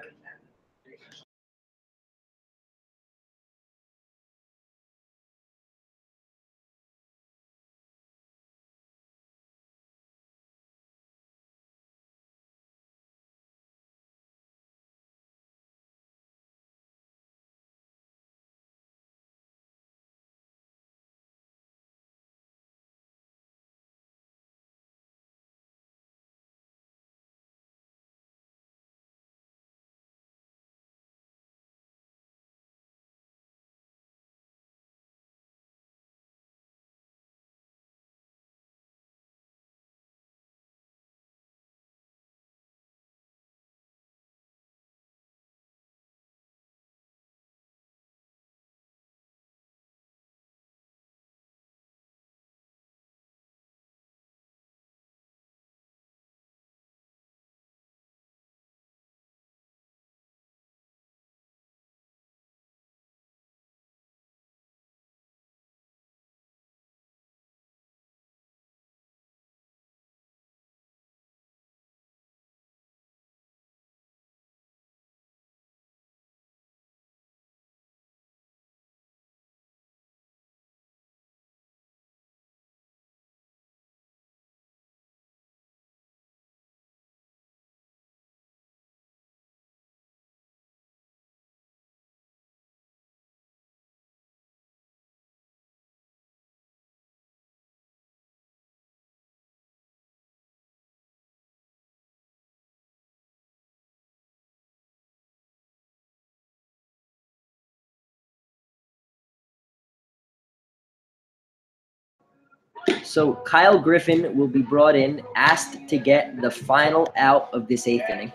So Kyle Griffin will be brought in, asked to get the final out of this 8th inning.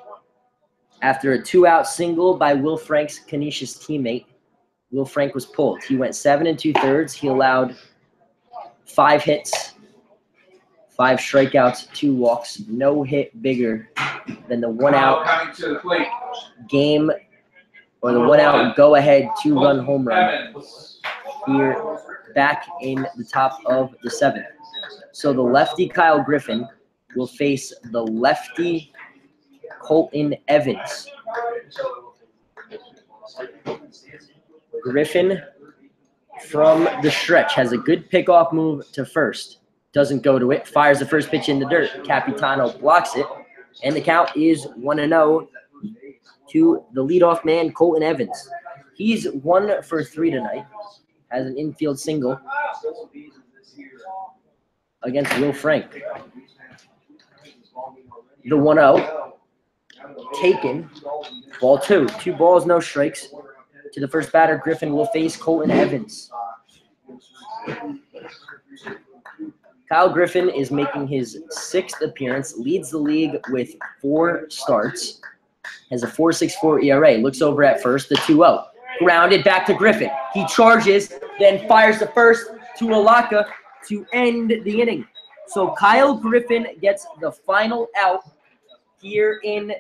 After a 2-out single by Will Frank's Canisius teammate, Will Frank was pulled. He went 7 2/3. He allowed 5 hits, 5 strikeouts, 2 walks. No hit bigger than the 1-out Coming to the plate. game or the 1-out go-ahead 2-run home run Evans. here back in the top of the 7th. So the lefty Kyle Griffin will face the lefty Colton Evans. Griffin from the stretch has a good pickoff move to first. Doesn't go to it. Fires the first pitch in the dirt. Capitano blocks it. And the count is 1-0 to the leadoff man, Colton Evans. He's 1 for 3 tonight. Has an infield single against Will Frank. The 1-0 taken. Ball 2. 2 balls, no strikes. To the first batter, Griffin will face Colton Evans. Kyle Griffin is making his 6th appearance, leads the league with 4 starts, has a 4.64 ERA. Looks over at first, the 2-0. Grounded back to Griffin. He charges, then fires the first to Alaka to end the inning. So Kyle Griffin gets the final out here in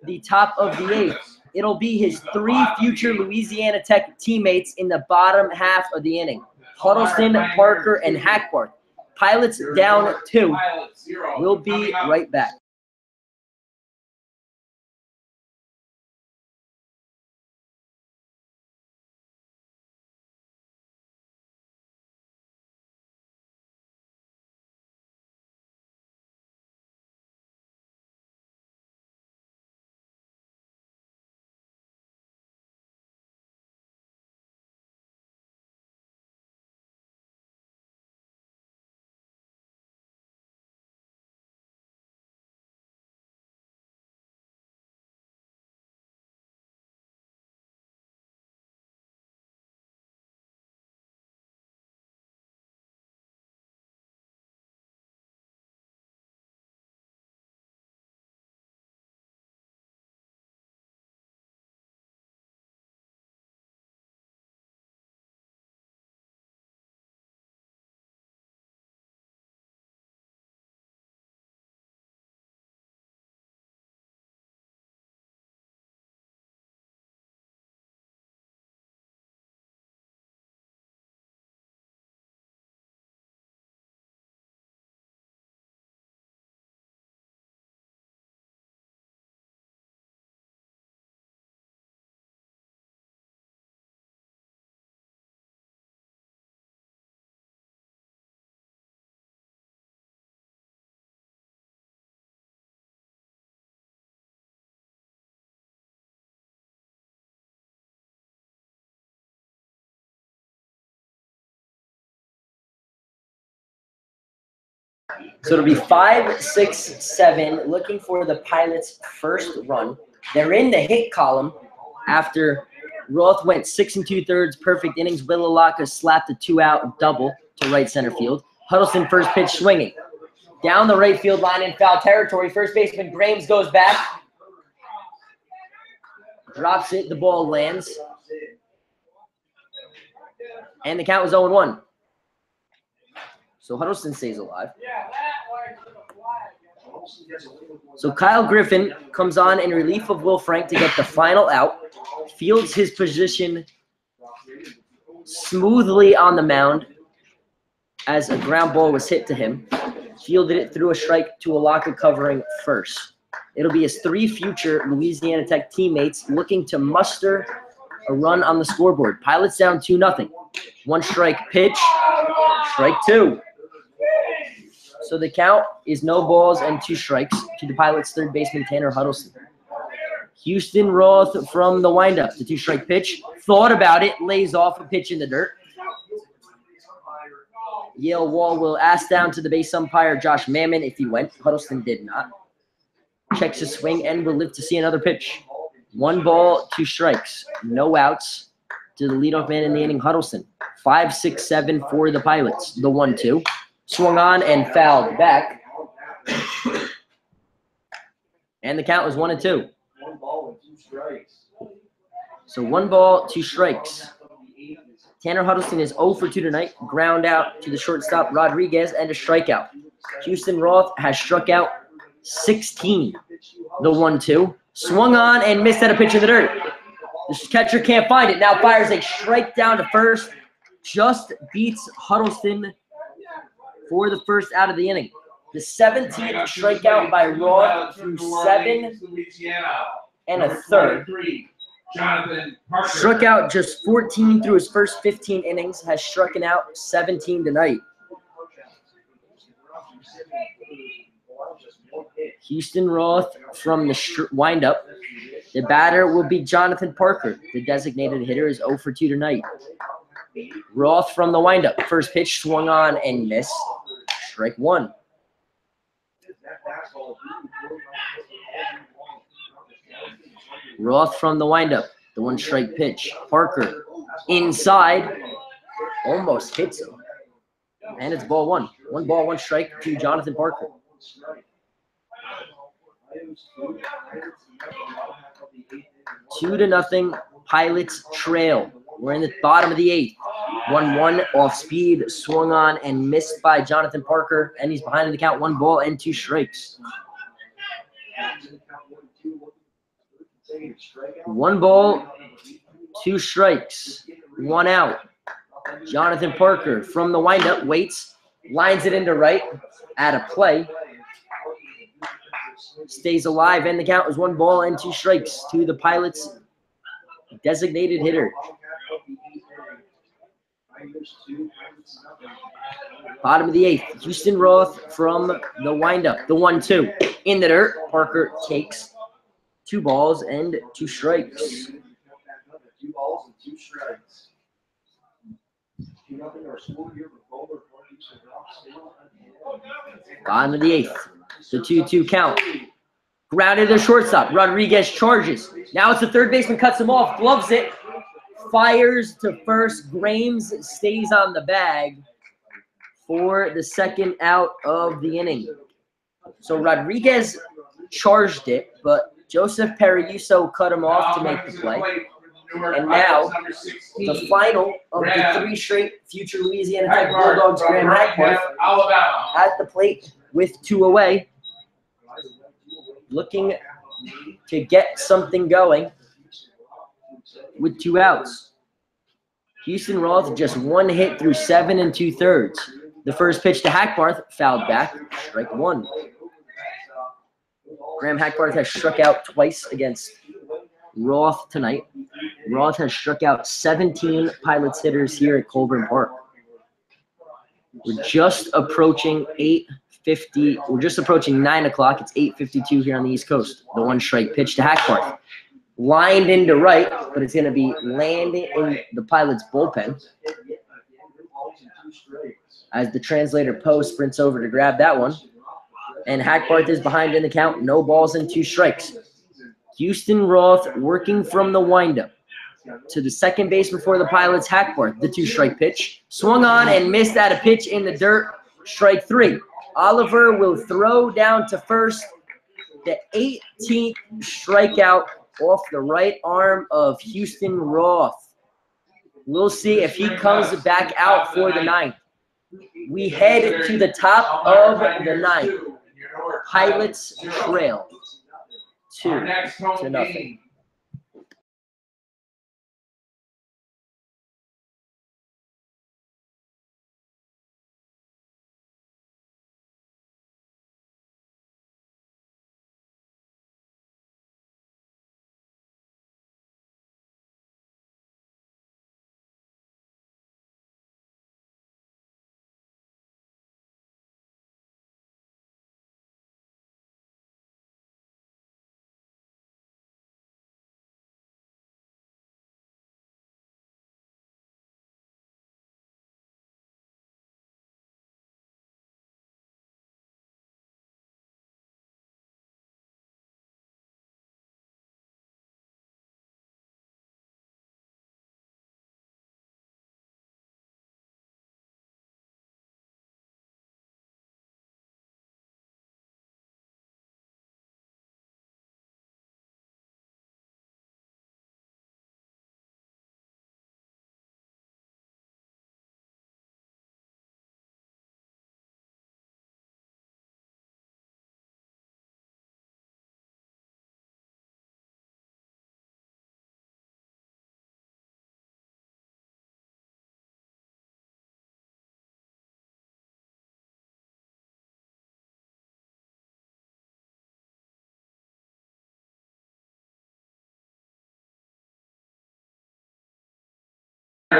the top of the 8th. It'll be his 3 future Louisiana Tech teammates in the bottom half of the inning. Huddleston, Parker, and Hackbarth. Pilots down 2. We'll be right back. So it'll be 5, 6, 7, looking for the Pilots' first run. They're in the hit column after Roth went 6 2/3, perfect innings. Will Alaka slapped a 2-out double to right center field. Huddleston first pitch swinging. Down the right field line in foul territory. First baseman Grames goes back. Drops it. The ball lands. And the count was 0-1. So Huddleston stays alive. So Kyle Griffin comes on in relief of Will Frank to get the final out. Fields his position smoothly on the mound as a ground ball was hit to him. Fielded it through a strike to Alaka covering first. It'll be his 3 future Louisiana Tech teammates looking to muster a run on the scoreboard. Pilots down 2-0. 1 strike pitch, strike 2. So the count is no balls and 2 strikes to the Pilots' third baseman, Tanner Huddleston. Houston Roth from the windup. The 2-strike pitch. Thought about it. Lays off a pitch in the dirt. Yale Wall will ask down to the base umpire, Josh Mammon, if he went. Huddleston did not. Checks his swing and will live to see another pitch. 1 ball, 2 strikes. No outs to the leadoff man in the inning, Huddleston. 5, 6, 7 for the Pilots. The 1-2. swung on and fouled back. And the count was 1-2. 1 ball and 2 strikes. So 1 ball, 2 strikes. Tanner Huddleston is 0 for 2 tonight. Ground out to the shortstop Rodriguez and a strikeout. Houston Roth has struck out 16. The 1-2. Swung on and missed at a pitch in the dirt. The catcher can't find it. Now fires a strike down to first. Just beats Huddleston for the first out of the inning. The 17th strikeout by Roth through 7 1/3. Jonathan Parker. Struck out just 14 through his first 15 innings. Has struck out 17 tonight. Houston Roth from the windup. The batter will be Jonathan Parker. The designated hitter is 0 for 2 tonight. Roth from the windup. First pitch swung on and missed. Strike 1. Roth from the windup. The 1-strike pitch. Parker inside. Almost hits him. And it's ball 1. 1 ball, 1 strike to Jonathan Parker. 2-0. Pilots trail. We're in the bottom of the 8th. 1-1 off speed, swung on and missed by Jonathan Parker, and he's behind in the count. 1 ball and 2 strikes. 1 ball, 2 strikes, 1 out. Jonathan Parker from the windup waits, lines it into right, at a play. Stays alive, and the count is 1 ball and 2 strikes to the Pilots' designated hitter. Bottom of the 8th, Houston Roth from the windup. The 1-2 in the dirt. Parker takes 2 balls and 2 strikes. 2 balls and 2 strikes. 2-0 our score here for Colbert Park. Bottom of the 8th, the 2-2 count. Grounded to the shortstop. Rodriguez charges. Now it's the third baseman, cuts him off, gloves it. Fires to first. Grames stays on the bag for the 2nd out of the inning. So Rodriguez charged it, but Joseph Periuso cut him off to make the play. And now the final of the 3 straight future Louisiana Tech Bulldogs, Graham Hackworth, at the plate with 2 away, looking to get something going with 2 outs. Houston Roth just 1 hit through 7 2/3. The first pitch to Hackbarth, fouled back, strike 1. Graham Hackbarth has struck out twice against Roth tonight. Roth has struck out 17 Pilots hitters here at Colburn Park. We're just approaching 8:50. We're just approaching 9 o'clock. It's 8:52 here on the East Coast. The 1-strike pitch to Hackbarth. Lined into right, but it's going to be landing in the Pilots' bullpen. As the translator Poe sprints over to grab that one. And Hackbarth is behind in the count. No balls and 2 strikes. Houston Roth working from the windup to the second baseman for the Pilots, Hackbarth. The 2-strike pitch. Swung on and missed at a pitch in the dirt. Strike 3. Oliver will throw down to first. The 18th strikeout off the right arm of Houston Roth. We'll see if he comes back out for the 9th. We head to the top of the 9th. Pilots trail 2-0.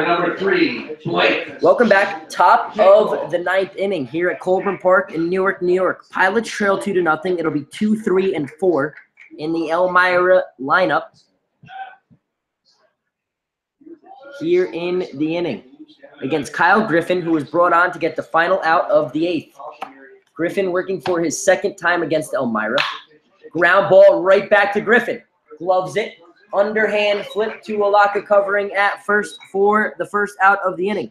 Number 3, Blake. Welcome back. Top of the 9th inning here at Colburn Park in Newark, New York. Pilots trail 2-0. It'll be 2, 3, and 4 in the Elmira lineup here in the inning against Kyle Griffin, who was brought on to get the final out of the 8th. Griffin working for his second time against Elmira. Ground ball right back to Griffin. Gloves it. Underhand flip to Alaka covering at first for the first out of the inning.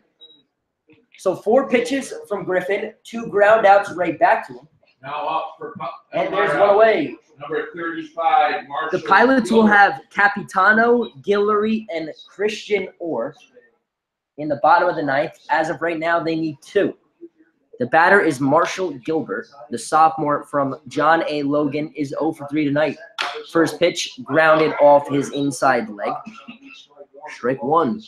So 4 pitches from Griffin, 2 ground outs right back to him. Now up for And there's one away. Number 35, Marshall. The Pilots will have Capitano, Guillory, and Christian Orr in the bottom of the 9th. As of right now, they need 2. The batter is Marshall Gilbert. The sophomore from John A. Logan is 0 for 3 tonight. First pitch grounded off his inside leg. Strike 1.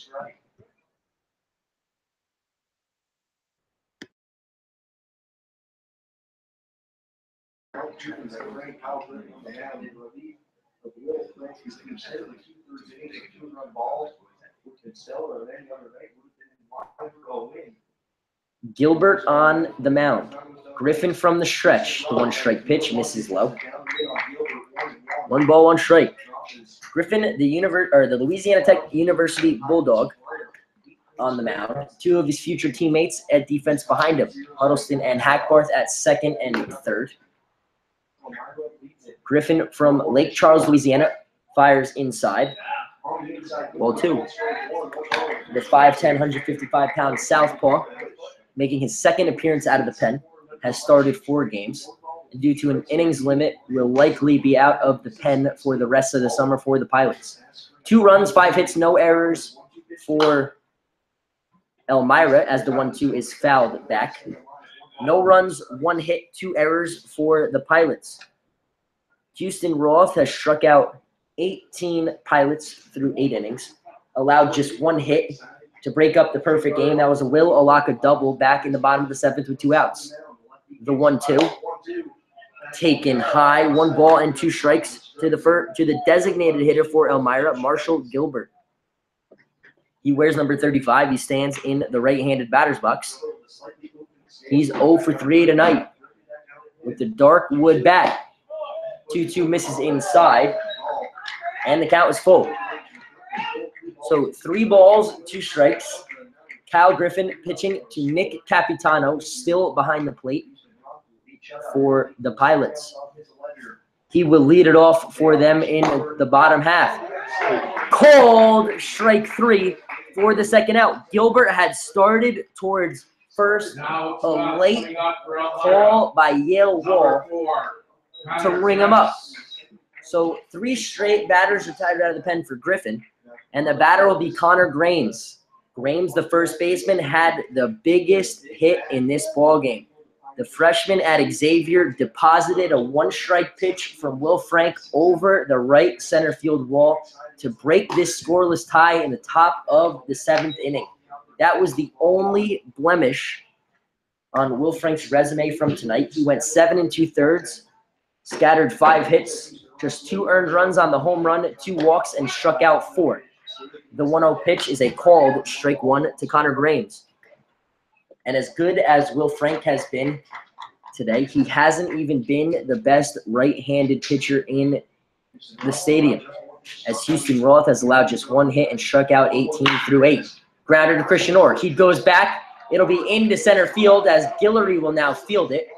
Gilbert on the mound. Griffin from the stretch. The 1-strike pitch misses low. 1 ball, 1 strike. Griffin, the Louisiana Tech University Bulldog, on the mound. 2 of his future teammates at defense behind him, Huddleston and Hackbarth at second and third. Griffin from Lake Charles, Louisiana, fires inside. Ball 2. The 5'10", 155-pound southpaw, making his second appearance out of the pen, has started 4 games. Due to an innings limit, will likely be out of the pen for the rest of the summer for the Pilots. 2 runs, 5 hits, no errors for Elmira, as the 1-2 is fouled back. No runs, 1 hit, 2 errors for the Pilots. Houston Roth has struck out 18 Pilots through 8 innings, allowed just 1 hit to break up the perfect game. That was a Will Alaka double back in the bottom of the 7th with 2 outs. The 1-2 taken high, 1 ball and 2 strikes to the designated hitter for Elmira, Marshall Gilbert. He wears number 35. He stands in the right-handed batter's box. He's 0 for 3 tonight with the dark wood bat. 2-2 misses inside, and the count is full. So 3 balls, 2 strikes. Kyle Griffin pitching to Nick Capitano, still behind the plate for the Pilots. He will lead it off for them in the bottom half. Called strike 3 for the second out. Gilbert had started towards first, a late call by Yale Wall to ring him up. So 3 straight batters retired out of the pen for Griffin, and the batter will be Connor Grames. Grames, the first baseman, had the biggest hit in this ball game. The freshman at Xavier deposited a 1-strike pitch from Will Frank over the right center field wall to break this scoreless tie in the top of the 7th inning. That was the only blemish on Will Frank's resume from tonight. He went 7 2/3, scattered 5 hits, just 2 earned runs on the home run, 2 walks, and struck out 4. The 1-0 pitch is a called strike 1 to Connor Grames. And as good as Will Frank has been today, he hasn't even been the best right-handed pitcher in the stadium, as Houston Roth has allowed just 1 hit and struck out 18 through 8. Grounder to Christian Orr. He goes back. It'll be into center field as Guillory will now field it.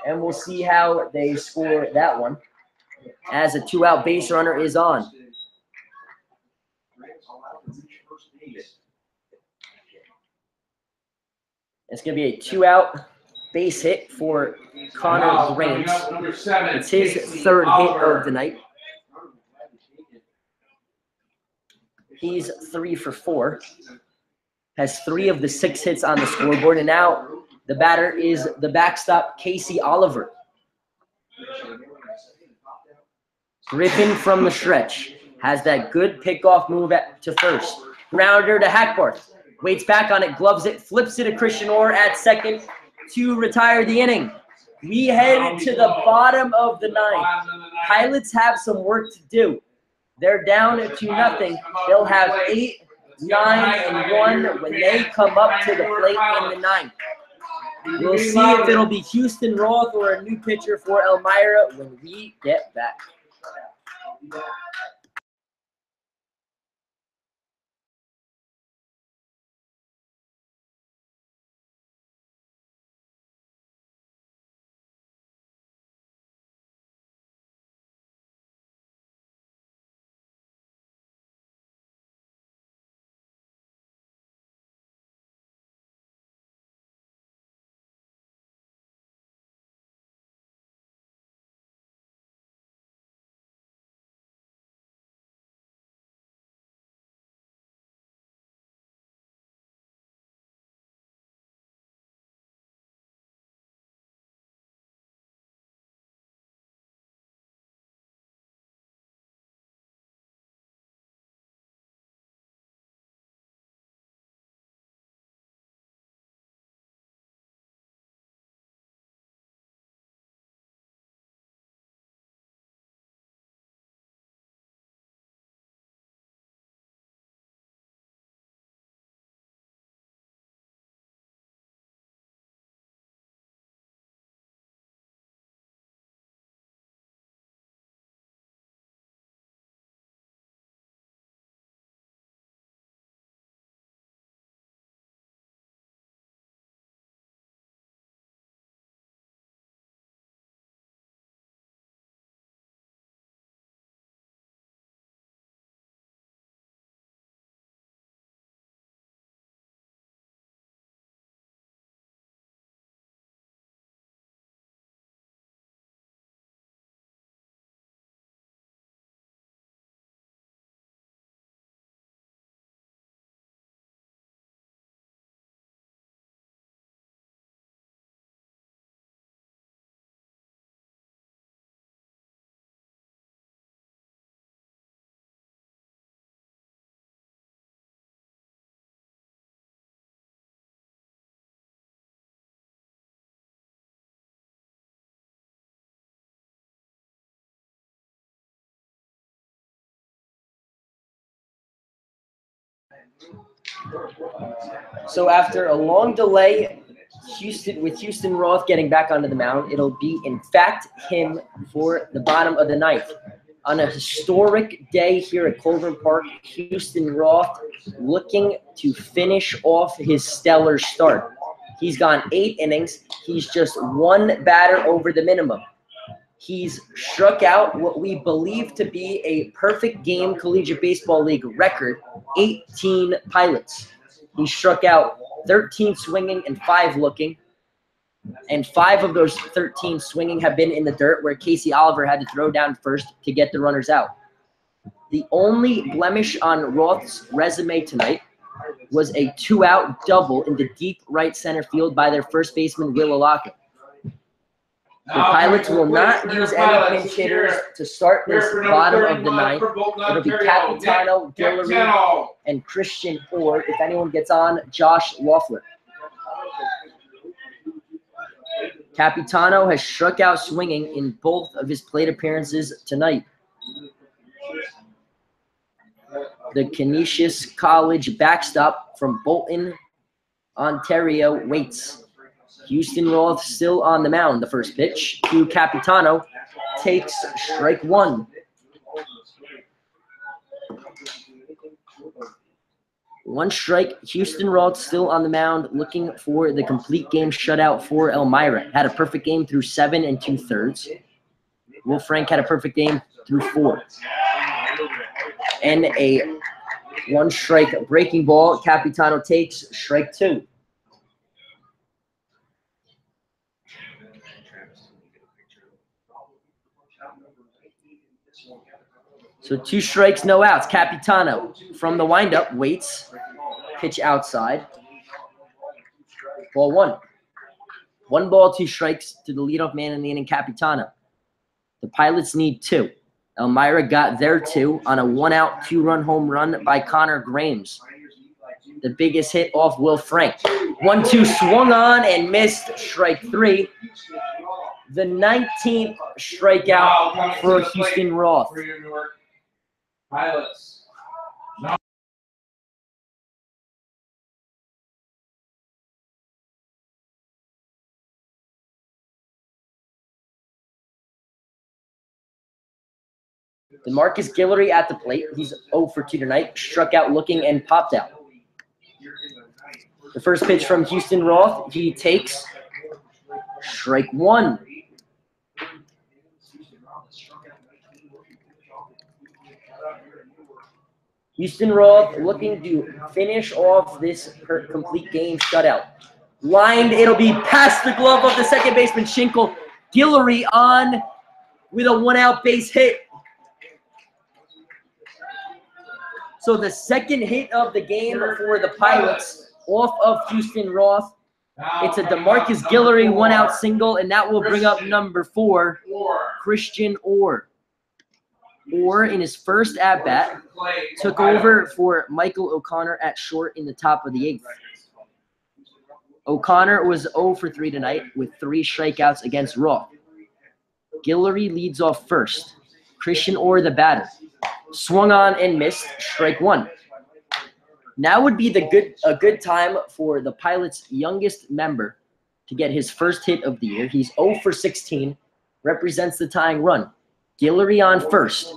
And we'll see how they score that one, as a 2-out base runner is on. It's going to be a 2-out base hit for Connor Grames. It's his 3rd hit of the night. He's 3 for 4. Has 3 of the 6 hits on the scoreboard. And now the batter is the backstop, Casey Oliver. Griffin from the stretch has that good pickoff move to first. Grounder to Hackbarth. Waits back on it, gloves it, flips it to Christian Orr at second to retire the inning. We head to the bottom of the 9th. Pilots have some work to do. They're down 2-0. They'll have 8 9-1 when they come up to the plate in the ninth. We'll see if it'll be Houston Roth or a new pitcher for Elmira when we get back. So after a long delay, Houston Roth getting back onto the mound, it'll be in fact him for the bottom of the ninth. On a historic day here at Colburn Park, Houston Roth looking to finish off his stellar start. He's gone 8 innings. He's just one batter over the minimum. He's struck out what we believe to be a perfect game Collegiate Baseball League record, 18 pilots. He struck out 13 swinging and 5 looking. And 5 of those 13 swinging have been in the dirt where Casey Oliver had to throw down first to get the runners out. The only blemish on Roth's resume tonight was a 2-out double in the deep right center field by their first baseman, Will Alaka. The Pilots will not use any pinch hitters to start this bottom of the ninth. It'll be Capitano, Guillory, and Christian Orr. If anyone gets on, Josh Loeffler. Capitano has struck out swinging in both of his plate appearances tonight. The Canisius College backstop from Bolton, Ontario waits. Houston Roth still on the mound. The first pitch to Capitano takes strike 1. 1 strike. Houston Roth still on the mound, looking for the complete game shutout for Elmira. Had a perfect game through 7 2/3. Will Frank had a perfect game through 4. And a 1 strike breaking ball. Capitano takes strike 2. So 2 strikes, no outs. Capitano from the windup waits. Pitch outside. Ball 1. 1 ball, 2 strikes to the leadoff man in the inning, Capitano. The Pilots need 2. Elmira got their 2 on a 1-out, 2-run home run by Connor Grames. The biggest hit off Will Frank. 1-2 swung on and missed, strike 3. The 19th strikeout for Houston Roth. Pilots. DeMarcus Guillory at the plate. He's 0 for 2 tonight. Struck out looking and popped out. The first pitch from Houston Roth, he takes strike 1. Houston Roth looking to finish off this complete game shutout. Lined, it'll be past the glove of the second baseman, Schinkel. Guillory on with a 1-out base hit. So the second hit of the game for the Pilots off of Houston Roth. It's a DeMarcus Guillory 1-out single, and that will bring up number 4, Christian Orr. Orr, in his first at-bat, took over for Michael O'Connor at short in the top of the 8th. O'Connor was 0 for 3 tonight with 3 strikeouts against Roth. Guillory leads off first. Christian Orr, the batter, swung on and missed, strike 1. Now would be a good time for the Pilots' youngest member to get his first hit of the year. He's 0 for 16, represents the tying run. Guillory on first.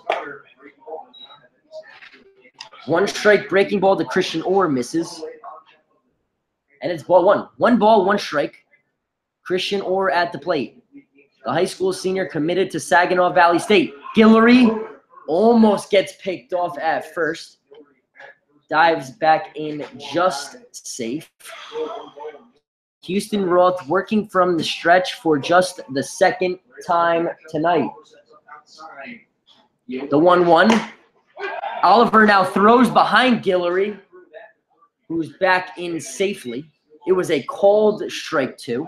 1 strike breaking ball to Christian Orr, misses. And it's ball 1. 1 ball, 1 strike. Christian Orr at the plate. The high school senior committed to Saginaw Valley State. Guillory almost gets picked off at first. Dives back in just safe. Houston Roth working from the stretch for just the second time tonight. The 1-1. Oliver now throws behind Guillory, who's back in safely. It was a called strike 2.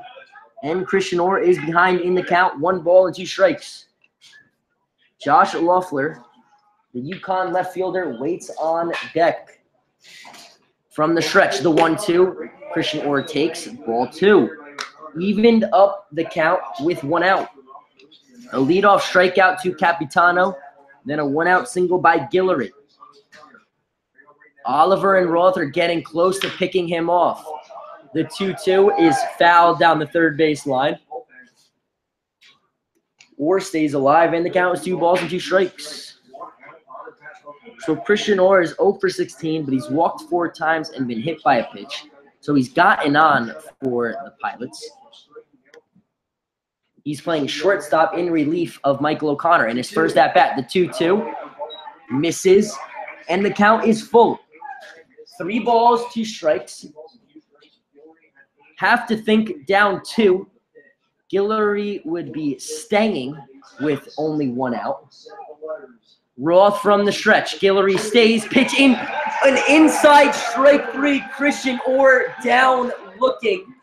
And Christian Orr is behind in the count. 1 ball and 2 strikes. Josh Loeffler, the UConn left fielder, waits on deck. From the stretch, the 1-2. Christian Orr takes ball 2. Evened up the count with 1 out. A leadoff strikeout to Capitano. Then a 1-out single by Guillory. Oliver and Roth are getting close to picking him off. The 2-2 is fouled down the third base line. Orr stays alive, and the count is 2 balls and 2 strikes. So Christian Orr is 0 for 16, but he's walked 4 times and been hit by a pitch. So he's gotten on for the Pilots. He's playing shortstop in relief of Michael O'Connor in his first at-bat. The 2-2 misses, and the count is full. 3 balls, 2 strikes. Have to think down 2. Guillory would be staying with only 1 out. Roth from the stretch. Guillory stays. Pitch in. An inside strike 3. Christian Orr down looking.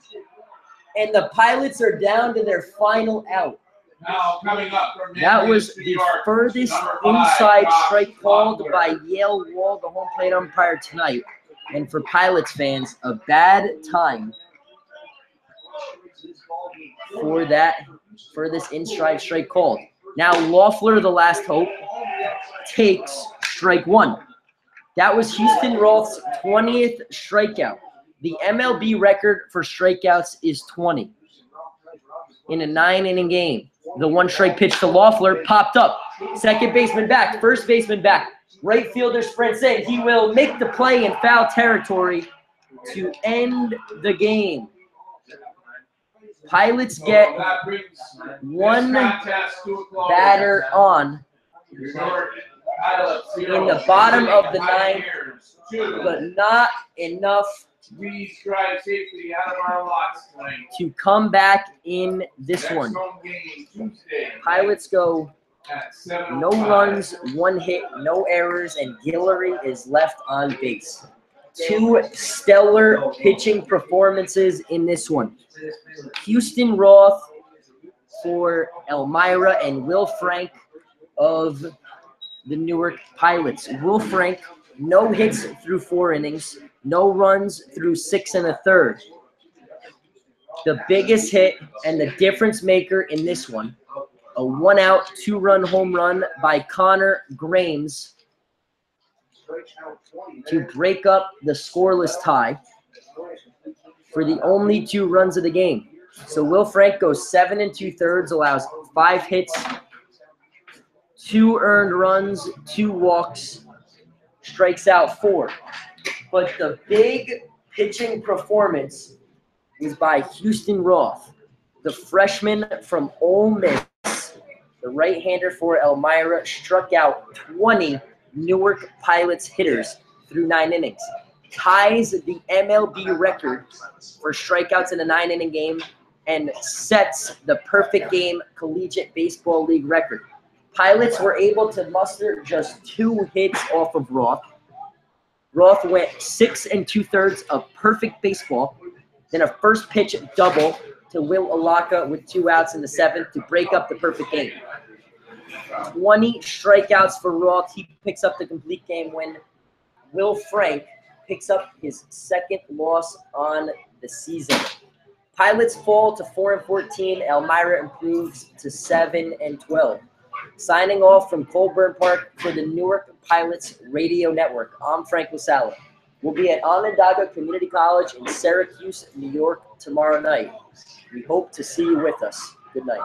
And the Pilots are down to their final out. Now coming up from that was the furthest inside strike called by Yale Wall, the home plate umpire tonight. And for Pilots fans, a bad time for this inside strike called. Now Loeffler, the last hope, takes strike 1. That was Houston Roth's 20th strikeout. The MLB record for strikeouts is 20 in a 9-inning game. The 1-strike pitch to Loeffler popped up. Second baseman back, first baseman back. Right fielder sprints in. He will make the play in foul territory to end the game. Pilots get 1 batter on in the bottom of the 9th, but not enough to come back in this one. Pilots go no runs, 1 hit, no errors, and Guillory is left on base. 2 stellar pitching performances in this one. Houston Roth for Elmira and Will Frank of the Newark Pilots. Will Frank, no hits through 4 innings, no runs through 6 1/3. The biggest hit and the difference maker in this one, a 1-out, 2-run home run by Connor Grames to break up the scoreless tie for the only 2 runs of the game. So Will Frank goes 7 2/3, allows 5 hits 2 earned runs, 2 walks, strikes out 4. But the big pitching performance was by Houston Roth, the freshman from Ole Miss, the right-hander for Elmira, struck out 20 Newark Pilots hitters through 9 innings, ties the MLB record for strikeouts in a 9-inning game, and sets the perfect game collegiate baseball league record. Pilots were able to muster just 2 hits off of Roth. Roth went 6 2/3 of perfect baseball, then a first pitch double to Will Alaka with 2 outs in the 7th to break up the perfect game. 20 strikeouts for Roth. He picks up the complete game win. Will Frank picks up his 2nd loss on the season. Pilots fall to 4-14. Elmira improves to 7-12. Signing off from Colburn Park for the Newark Pilots Radio Network, I'm Frank Lasala. We'll be at Onondaga Community College in Syracuse, New York tomorrow night. We hope to see you with us. Good night.